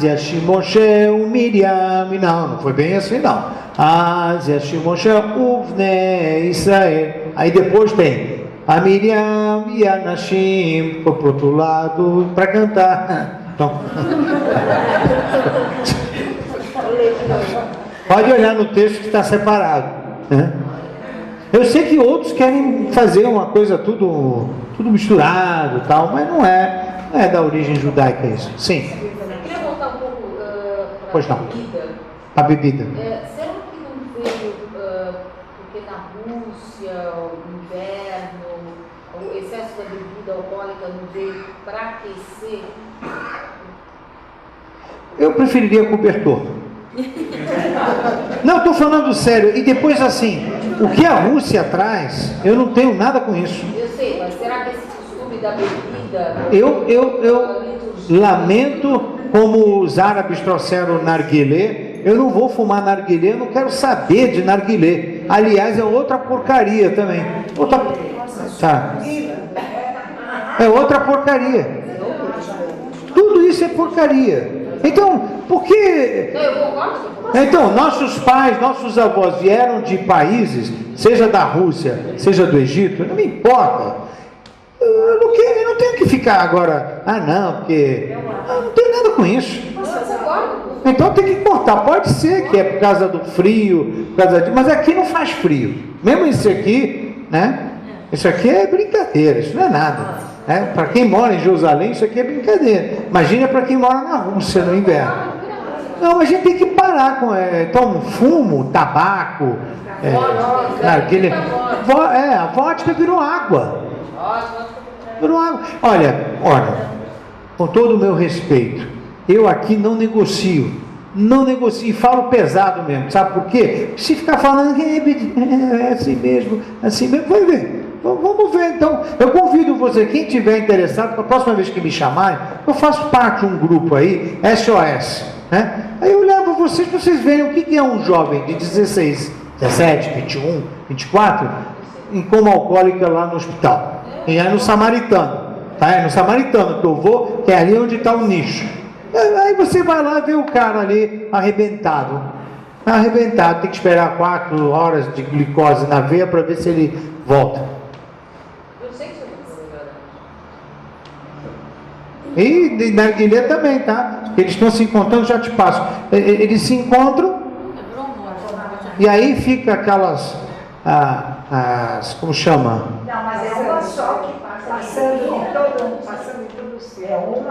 Yashim Moshe Miriam, não foi bem assim não, Yashim Moshe Uvnei Israel, aí depois tem a Miriam e a Nashim, foi para o outro lado para cantar. Então, pode olhar no texto que está separado, né? Eu sei que outros querem fazer uma coisa tudo misturado, tal, mas não é da origem judaica isso. Sim. Eu queria voltar um pouco Pois para não. a bebida. A bebida. Será que não veio porque na Rússia, no inverno, o excesso da bebida alcoólica não veio para aquecer? Eu preferiria cobertor. Não, estou falando sério. E depois assim, o que a Rússia traz, eu não tenho nada com isso. Eu sei, mas será que esse costume da bebida... Eu lamento como os árabes trouxeram narguilé. Eu não vou fumar narguilé, eu não quero saber de narguilé. Aliás, é outra porcaria também. É outra porcaria. Tudo isso é porcaria. Então, por que... Então, nossos pais, nossos avós vieram de países, seja da Rússia, seja do Egito, não me importa. Eu não tenho que ficar agora, porque... Eu não tenho nada com isso. Então tem que cortar. Pode ser que é por causa do frio, mas aqui não faz frio. Mesmo isso aqui, né? Isso aqui é brincadeira, isso não é nada. Para quem mora em Jerusalém, isso aqui é brincadeira. Imagina para quem mora na Rússia no inverno. Não, a gente tem que parar com então, fumo, tabaco, a vodka virou água. Virou água. Olha, com todo o meu respeito, eu aqui não negocio, e falo pesado mesmo, sabe por quê? Se ficar falando é assim mesmo, vai ver. Vamos ver então. Eu convido você, quem tiver interessado, para a próxima vez que me chamarem, eu faço parte de um grupo aí, SOS, né? Aí eu levo vocês para vocês verem o que é um jovem de 16, 17, 21, 24 em coma alcoólica lá no hospital. E é no Samaritano, tá? É no Samaritano que eu vou, que é ali onde está o nicho. Aí você vai lá ver o cara ali arrebentado, tem que esperar 4 horas de glicose na veia para ver se ele volta. E narguilé também, tá? Eles estão se encontrando, já te passo. Eles se encontram e aí fica aquelas, como chama? Não, mas é uma só que passando em todo o céu.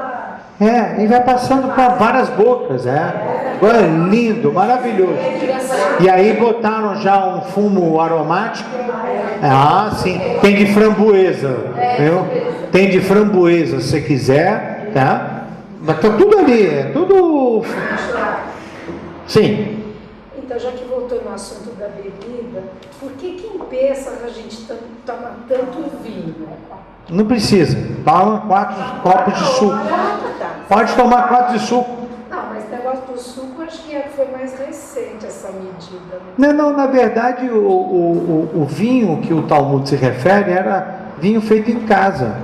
E vai passando para várias bocas, Agora é lindo, maravilhoso. E aí botaram já um fumo aromático. Sim, tem de framboesa, viu? Tem de framboesa se você quiser, tá? Mas tá tudo ali, é tudo... Sim. Então, já que voltou no assunto da bebida, por que em Pêssego a gente toma tanto vinho? Não precisa. Toma 4 copos de suco. Pode tomar 4 de suco. Não, mas o negócio do suco acho que foi mais recente essa medida. Né? Não, na verdade o vinho que o Talmud se refere era vinho feito em casa.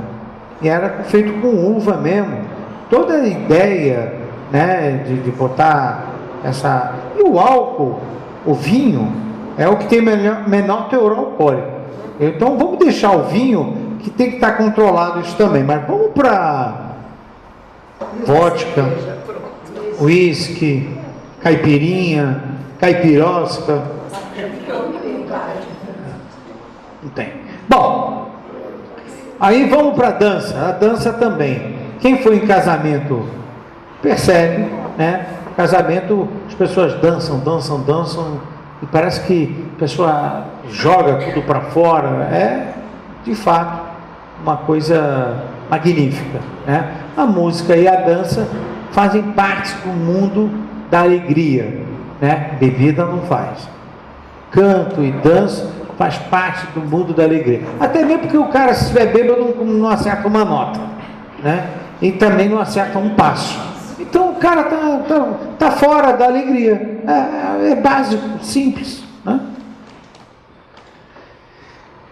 E era feito com uva mesmo. Toda a ideia, né, de botar essa... E o álcool, o vinho, é o que tem menor teor alcoólico. Então vamos deixar o vinho, que tem que estar controlado isso também. Mas vamos para vodka, uísque, caipirinha, caipirosca. Não tem. Bom, aí vamos para a dança. A dança também. Quem foi em casamento percebe, né? Casamento, as pessoas dançam, e parece que a pessoa joga tudo para fora. É, de fato, uma coisa magnífica, né? A música e a dança fazem parte do mundo da alegria, né? Bebida não faz. Canto e dança faz parte do mundo da alegria. Até mesmo porque o cara, se estiver bêbado, não acerta uma nota, né? E também não acerta um passo. Então o cara tá fora da alegria. É básico, simples, né?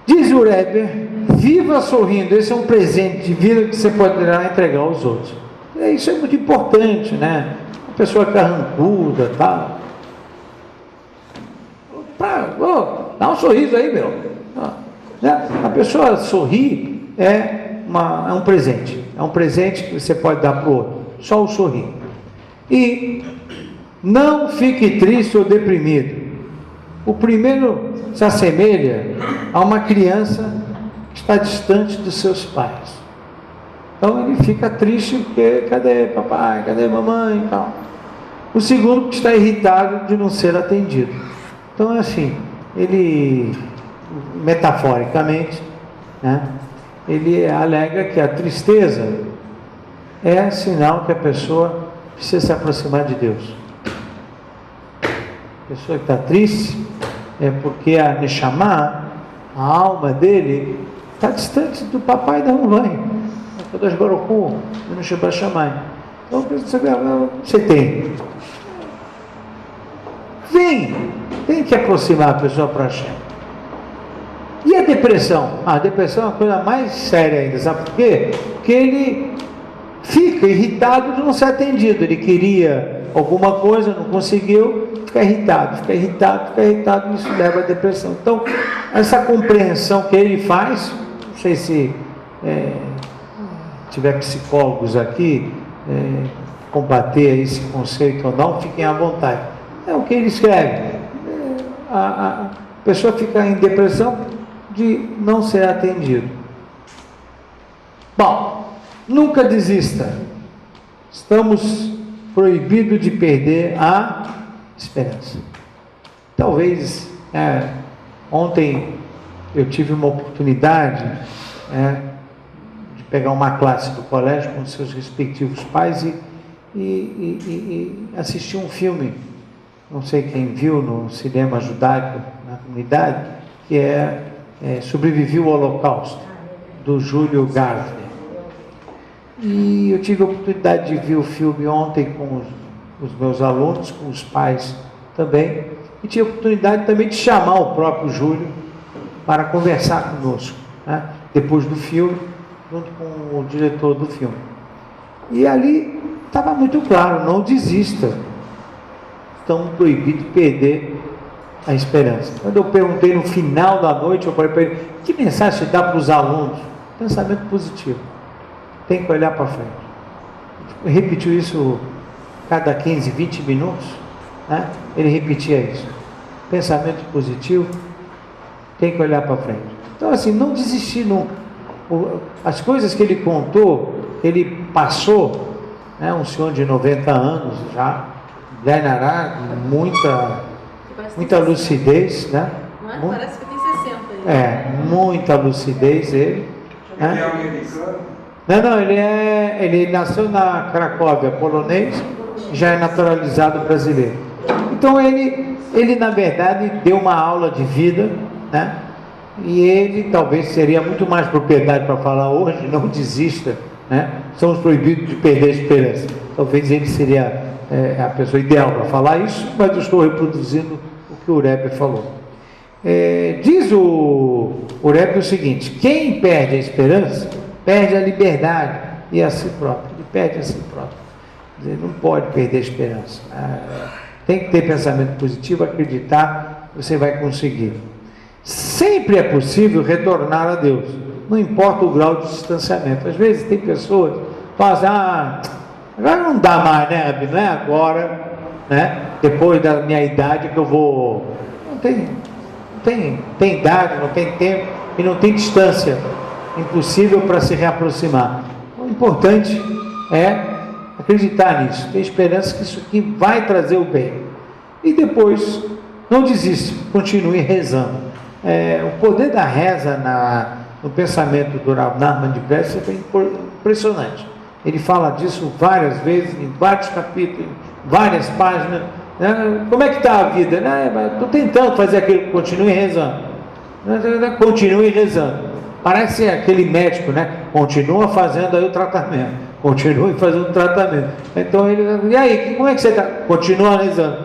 Diz o Rebbe, viva sorrindo. Esse é um presente de vida que você poderá entregar aos outros. Isso é muito importante, né? A pessoa carrancuda, tá? Dá um sorriso aí, meu. A pessoa sorrir é um presente. É um presente que você pode dar para o outro. Só o sorrir. E não fique triste ou deprimido. O primeiro se assemelha a uma criança que está distante dos seus pais. Então ele fica triste porque cadê papai, cadê mamãe e tal. O segundo que está irritado de não ser atendido. Então é assim, ele, metaforicamente, né, ele alega que a tristeza é sinal que a pessoa precisa se aproximar de Deus. A pessoa que está triste é porque a Neshama, a alma dele, está distante do papai e da mamãe. Kadosh Baruch Hu, no Shabbat Shammai. Então você tem que aproximar a pessoa para Hashem. E a depressão? A depressão é uma coisa mais séria ainda, sabe por quê? Porque ele fica irritado de não ser atendido. Ele queria alguma coisa, não conseguiu, fica irritado, e isso leva à depressão. Então, essa compreensão que ele faz, não sei se tiver psicólogos aqui, combater esse conceito ou não, fiquem à vontade. É o que ele escreve. A pessoa fica em depressão de não ser atendido. Bom, nunca desista. Estamos proibidos de perder a esperança. Talvez, ontem eu tive uma oportunidade de pegar uma classe do colégio com seus respectivos pais e assistir um filme, não sei quem viu no cinema judaico na comunidade, que Sobreviveu ao Holocausto, do Júlio Gardner. E eu tive a oportunidade de ver o filme ontem com os meus alunos, com os pais também, e tive a oportunidade também de chamar o próprio Júlio para conversar conosco, né, depois do filme, junto com o diretor do filme. E ali estava muito claro, não desista. Estamos proibidos de perder a esperança. Quando eu perguntei no final da noite, eu falei para ele, que mensagem você dá para os alunos? Pensamento positivo. Tem que olhar para frente. Ele repetiu isso cada 15, 20 minutos, né? Ele repetia isso. Pensamento positivo, tem que olhar para frente. Então assim, não desistir nunca. As coisas que ele contou, ele passou, né, um senhor de 90 anos já, Dainará, muita lucidez, né? Não é? Parece que tem 60 aí. Muita lucidez ele. Ele né? é americano. Não, ele nasceu na Cracóvia, polonês, já é naturalizado brasileiro. Então ele na verdade deu uma aula de vida, né? E ele talvez seria muito mais propriedade para falar hoje, não desista, né? Somos proibidos de perder a esperança. Talvez ele seria a pessoa ideal para falar isso, mas eu estou reproduzindo o que o Rebbe falou. Diz o Rebbe o seguinte: quem perde a esperança, perde a liberdade e a si próprio. Ele perde a si próprio. Ele não pode perder a esperança. Tem que ter pensamento positivo, acreditar que você vai conseguir. Sempre é possível retornar a Deus, não importa o grau de distanciamento. Às vezes tem pessoas que falam assim: agora não dá mais, né, Rabi? Não é agora, né? Depois da minha idade que eu vou. Não tem idade, não tem tempo e não tem distância impossível para se reaproximar. O importante é acreditar nisso, ter esperança que isso aqui vai trazer o bem. E depois, não desista, continue rezando. O poder da reza no pensamento do Rav Nachman de Breslev é impressionante. Ele fala disso várias vezes, em vários capítulos, em várias páginas. Como é que está a vida? Estou tentando fazer aquilo, continue rezando. Continue rezando. Parece aquele médico, né? Continua fazendo aí o tratamento. Continue fazendo o tratamento. Então ele, e aí, como é que você está? Continua rezando.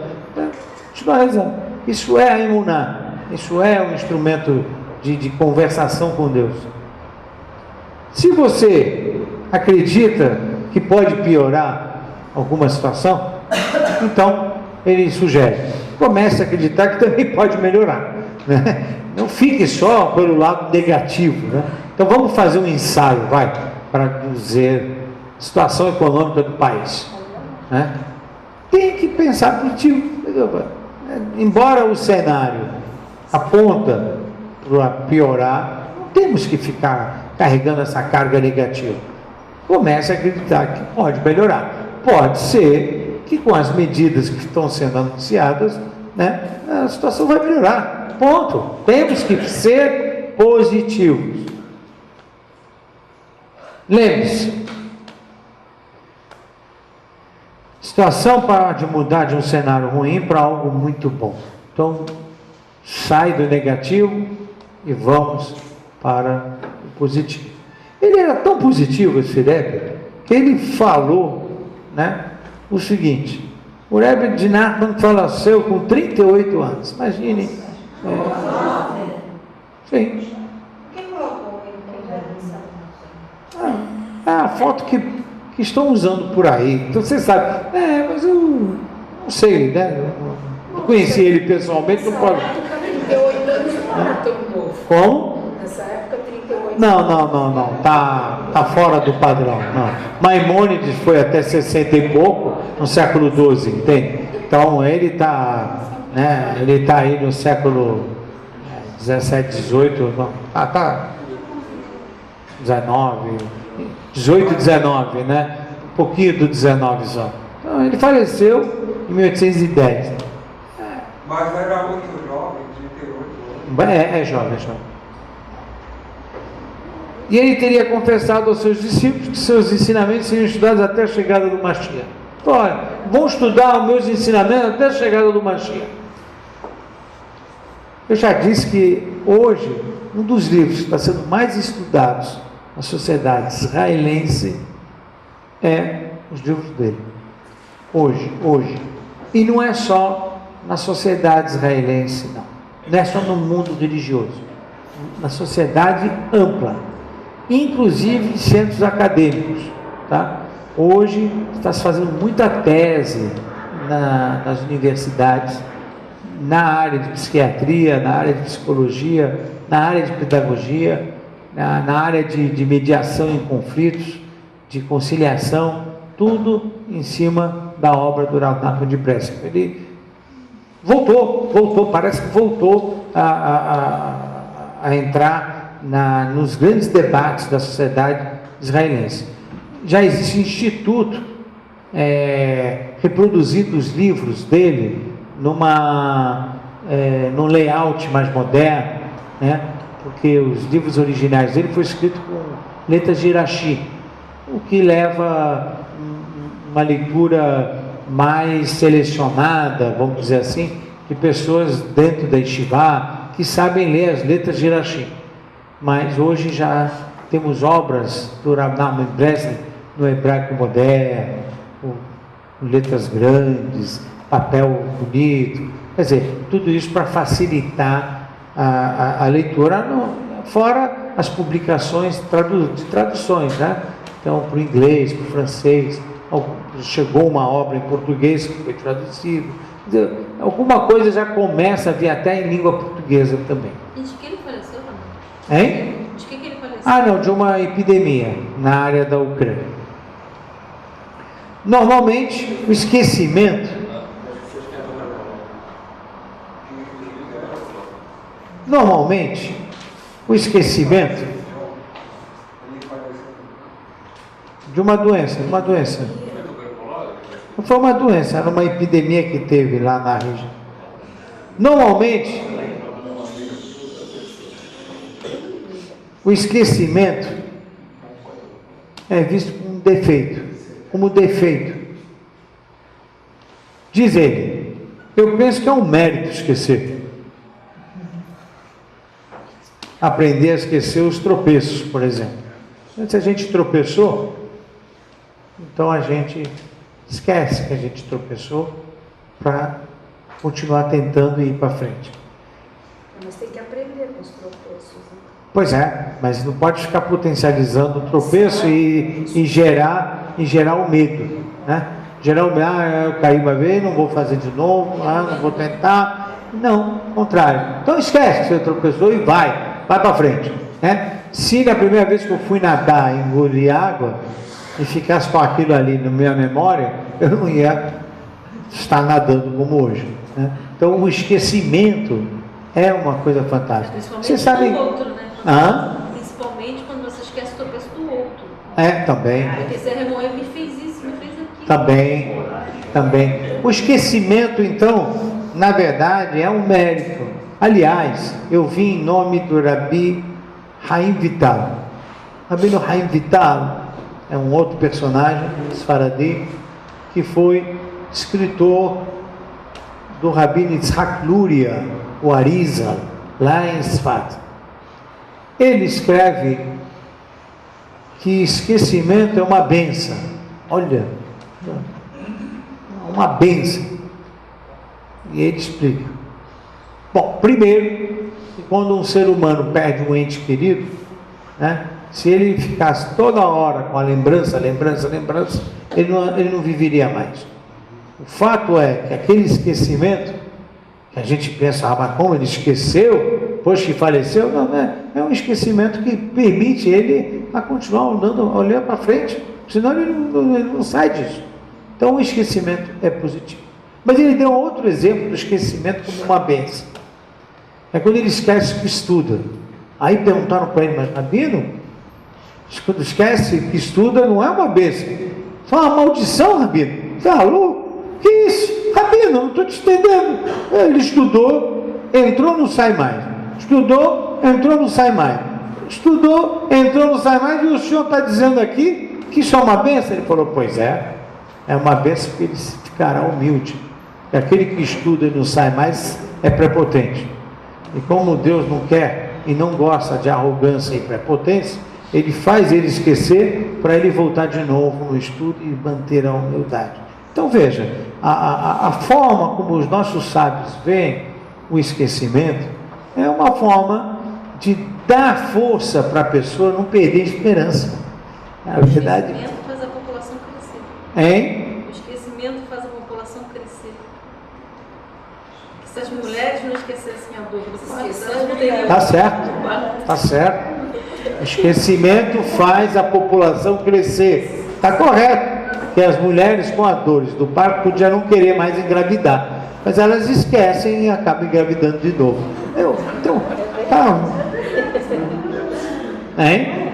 Continua rezando. Isso é a imuná. Isso é um instrumento de conversação com Deus. Se você acredita que pode piorar alguma situação, então ele sugere, comece a acreditar que também pode melhorar, né? Não fique só pelo lado negativo, né? Então vamos fazer um ensaio, para dizer situação econômica do país, né? Tem que pensar positivo. Embora o cenário aponta para piorar, não temos que ficar carregando essa carga negativa. Comece a acreditar que pode melhorar. Pode ser que com as medidas que estão sendo anunciadas, né, a situação vai melhorar. Ponto. Temos que ser positivos. Lembre-se, situação pode mudar de um cenário ruim para algo muito bom. Então, sai do negativo e vamos para o positivo. Ele era tão positivo, esse Rebbe, que ele falou, né, o seguinte: o Rebbe de Nachman faleceu com 38 anos. Imagine. Sim. Quem colocou ele? A foto que estão usando por aí. Então você sabe. Mas eu não sei, né? Eu não conheci ele pessoalmente, não pode. 38 anos não era tão novo. Como? Nessa época, 38 Não. Tá fora do padrão. Não. Maimônides foi até 60 e pouco, no século XII, entende? Então ele está, né? Ele está aí no século 17, 18, não. Tá 19, 18, 19, né? Um pouquinho do 19 só. Então ele faleceu em 1810. Mas era muito jovem, 38 anos. É jovem. E ele teria confessado aos seus discípulos que seus ensinamentos seriam estudados até a chegada do Mashiach. Então, olha, vão estudar os meus ensinamentos até a chegada do Mashiach. Eu já disse que hoje, um dos livros que está sendo mais estudados na sociedade israelense é os livros dele. Hoje. E não é só na sociedade israelense, não. Não é só no mundo religioso. Na sociedade ampla. Inclusive em centros acadêmicos, tá? Hoje está se fazendo muita tese nas universidades, na área de psiquiatria, na área de psicologia, na área de pedagogia, na área de mediação em conflitos, de conciliação, tudo em cima da obra do Rav Nachman de Breslev. Ele voltou, parece que voltou a entrar nos grandes debates da sociedade israelense. Já existe instituto reproduzindo os livros dele num layout mais moderno, né? porque os livros originais dele foram escritos com letras de Hirashi, o que leva uma leitura mais selecionada, vamos dizer assim, de pessoas dentro da Yeshiva que sabem ler as letras de Hirashi. Mas hoje já temos obras do Rav Nachman Bresler no hebraico moderno, com letras grandes, papel bonito, quer dizer, tudo isso para facilitar a leitura, fora as publicações de traduções, né? Então, para o inglês, para o francês, chegou uma obra em português que foi traduzido, alguma coisa já começa a vir até em língua portuguesa também. E de que ele faleceu, não? Hein? De que ele faleceu? Ah, não, de uma epidemia na área da Ucrânia. Normalmente, o esquecimento. Normalmente, o esquecimento de uma doença. Não foi uma doença, era uma epidemia que teve lá na região. Normalmente, o esquecimento é visto como defeito. Diz ele, eu penso que é um mérito esquecer. Aprender a esquecer os tropeços, por exemplo. Se a gente tropeçou, então a gente esquece que a gente tropeçou para continuar tentando ir para frente. Mas tem que aprender com os tropeços. Né? Pois é, mas não pode ficar potencializando o tropeço e gerar o medo, né? Gerar o medo, eu caí uma vez, não vou fazer de novo, não vou tentar. Não, contrário. Então esquece que você tropeçou e vai para frente, né? Se na primeira vez que eu fui nadar, engolir água e ficasse com aquilo ali na minha memória, eu não ia estar nadando como hoje, né? Então o esquecimento é uma coisa fantástica. Principalmente Você sabe? do outro, né? Principalmente quando você esquece o tropeço do outro. Também. Porque você remoeu, me fez isso, me fez aquilo. Também. O esquecimento, então, na verdade, é um mérito. Aliás, eu vim em nome do Rabi Haim Vital. Rabino Haim Vital é um outro personagem, Sfaradi, que foi escritor do Rabino Yitzhak Luria, o Arizal, lá em Sfat. Ele escreve que esquecimento é uma bênção. Olha, uma bênção. E ele explica. Bom, primeiro, quando um ser humano perde um ente querido, né, se ele ficasse toda hora com a lembrança, ele não viveria mais. O fato é que aquele esquecimento, que a gente pensa, mas como ele esqueceu, depois que faleceu, não, é um esquecimento que permite ele a continuar andando, olhando para frente, senão ele não sai disso. Então o esquecimento é positivo. Mas ele deu outro exemplo do esquecimento como uma bênção. É quando ele esquece que estuda. Aí perguntaram para ele, mas Rabino, quando esquece que estuda não é uma bênção. Isso é uma maldição, Rabino. Você é louco? Que isso? Rabino, não estou te entendendo. Ele estudou, entrou, não sai mais. Estudou, entrou, não sai mais. Estudou, entrou, não sai mais. E o senhor está dizendo aqui que isso é uma bênção? Ele falou, pois é. É uma bênção que ele ficará humilde. E aquele que estuda e não sai mais é prepotente. E como Deus não quer e não gosta de arrogância e prepotência, ele faz ele esquecer para ele voltar de novo no estudo e manter a humildade. Então veja, a forma como os nossos sábios veem o esquecimento é uma forma de dar força para a pessoa não perder a esperança. Na verdade, o esquecimento faz a população crescer. Hein? O esquecimento faz a população crescer. Se as mulheres não esquecessem a dor do parto, não teriam... Tá certo. Esquecimento faz a população crescer. Está correto. Que as mulheres com as dores do parto podiam não querer mais engravidar. Mas elas esquecem e acabam engravidando de novo. Então, tá. Hein?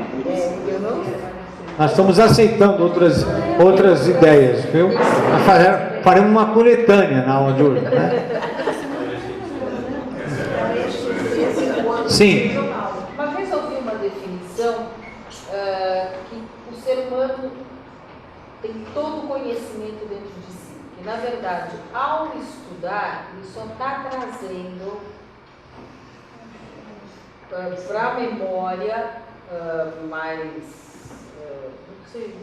Nós estamos aceitando outras ideias, viu? Nós faremos uma coletânea na aula de hoje, né? Sim. humano tem todo o conhecimento dentro de si. E, na verdade, ao estudar, ele só está trazendo para a memória mais, não sei,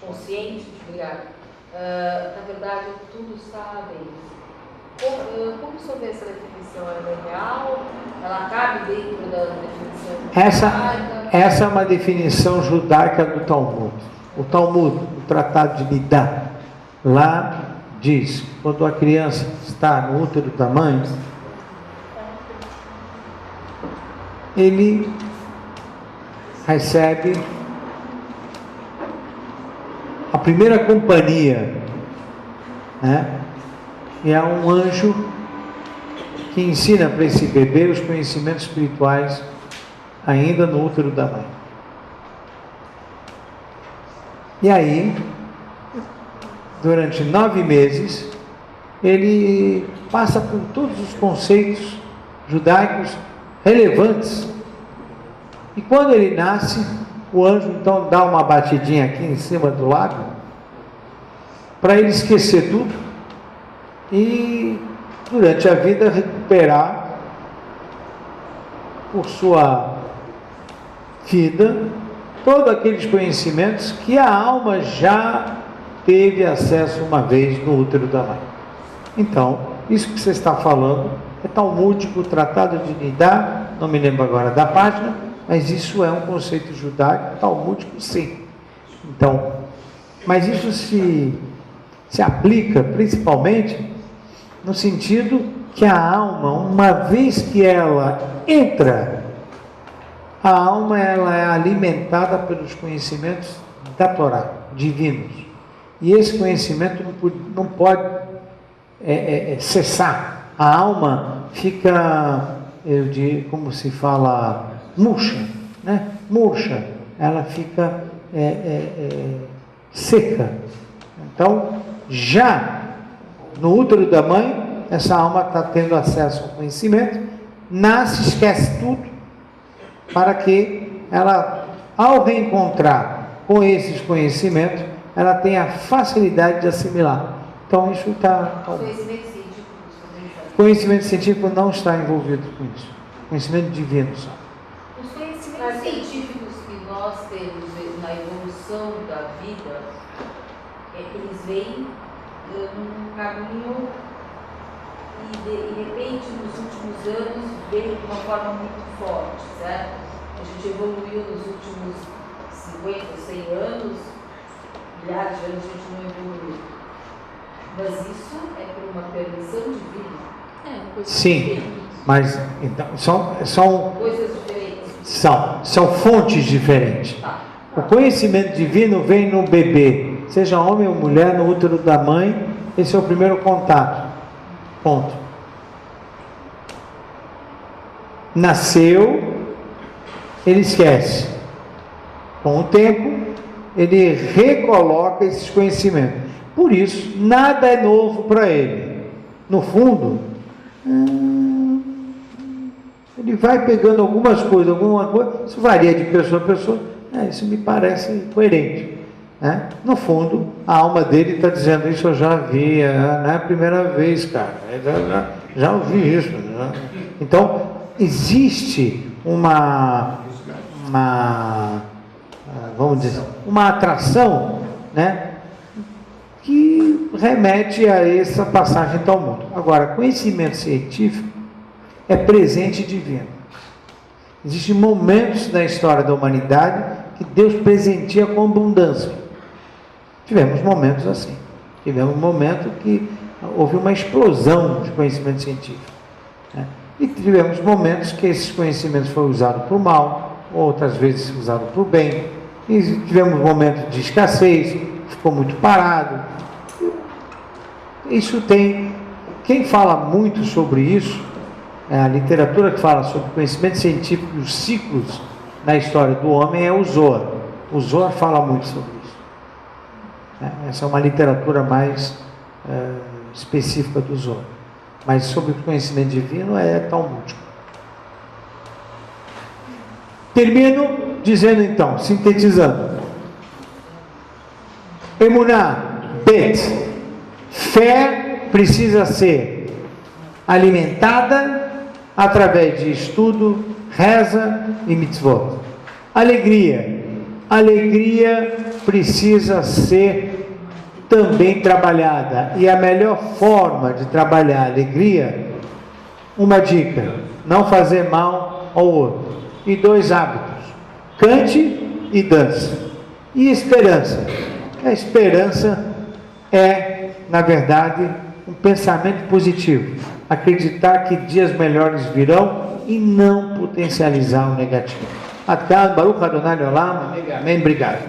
consciente, obrigada. Na verdade, tudo está dentro. Como o senhor vê essa definição? Ela é real? Ela cabe dentro da definição judaica? Essa é uma definição judaica do Talmud. O Talmud, o Tratado de Nidá, lá diz que quando a criança está no útero da mãe, ele recebe a primeira companhia, né? E é um anjo que ensina para esse bebê os conhecimentos espirituais ainda no útero da mãe. E aí, durante 9 meses, ele passa por todos os conceitos judaicos relevantes. E quando ele nasce, o anjo então dá uma batidinha aqui em cima do lábio, para ele esquecer tudo e durante a vida recuperar por sua vida todos aqueles conhecimentos que a alma já teve acesso uma vez no útero da mãe. Então, isso que você está falando é talmúdico, Tratado de Nidá, não me lembro agora da página, mas isso é um conceito judaico, talmúdico, sim. Então, mas isso se aplica principalmente no sentido que a alma, uma vez que ela entra, a alma ela é alimentada pelos conhecimentos da Torá, divinos. E esse conhecimento não pode cessar. A alma fica, eu digo, como se fala, murcha, né? Murcha, ela fica seca. Então, já no útero da mãe, essa alma está tendo acesso ao conhecimento, nasce, esquece tudo, para que ela, ao reencontrar com esses conhecimentos, ela tenha facilidade de assimilar. Então, isso está... Conhecimento científico não está envolvido com isso. Conhecimento divino só. Os conhecimentos científicos que nós temos na evolução da vida, eles vêm num caminho e de repente nos últimos anos veio de uma forma muito forte, certo? A gente evoluiu nos últimos 50, 100 anos, milhares de anos a gente não evoluiu. Mas isso é por uma permissão divina. Sim, mas então, são coisas diferentes. São fontes diferentes. O conhecimento divino vem no bebê, seja homem ou mulher, no útero da mãe. Esse é o primeiro contato. Ponto. Nasceu, ele esquece. Com o tempo, ele recoloca esses conhecimentos. Por isso, nada é novo para ele. No fundo, ele vai pegando alguma coisa, isso varia de pessoa a pessoa, isso me parece coerente. Né? No fundo, a alma dele está dizendo, isso eu já vi, não é a primeira vez, cara, já ouvi isso. Né? Então, existe vamos dizer, uma atração, né, que remete a essa passagem do mundo. Agora, conhecimento científico é presente divino. Existem momentos na história da humanidade que Deus presentia com abundância. Tivemos momentos assim. Tivemos um momento que houve uma explosão de conhecimento científico. Né? E tivemos momentos que esses conhecimentos foram usados para o mal, outras vezes usados para o bem. E tivemos momentos de escassez, ficou muito parado. Isso tem... Quem fala muito sobre isso, a literatura que fala sobre conhecimento científico e os ciclos na história do homem é o Zohar. O Zohar fala muito sobre isso. Essa é uma literatura mais específica do Zohar. Mas sobre o conhecimento divino é talmúdico. Termino dizendo então, sintetizando, Emuná, bet. Fé precisa ser alimentada através de estudo, reza e mitzvot. Alegria. Alegria precisa ser também trabalhada. E a melhor forma de trabalhar a alegria, uma dica, não fazer mal ao outro. E 2 hábitos, cante e dance. E esperança. A esperança é, na verdade, um pensamento positivo. Acreditar que dias melhores virão e não potencializar o negativo. Até Baruch Adonai Olam, amém, obrigado.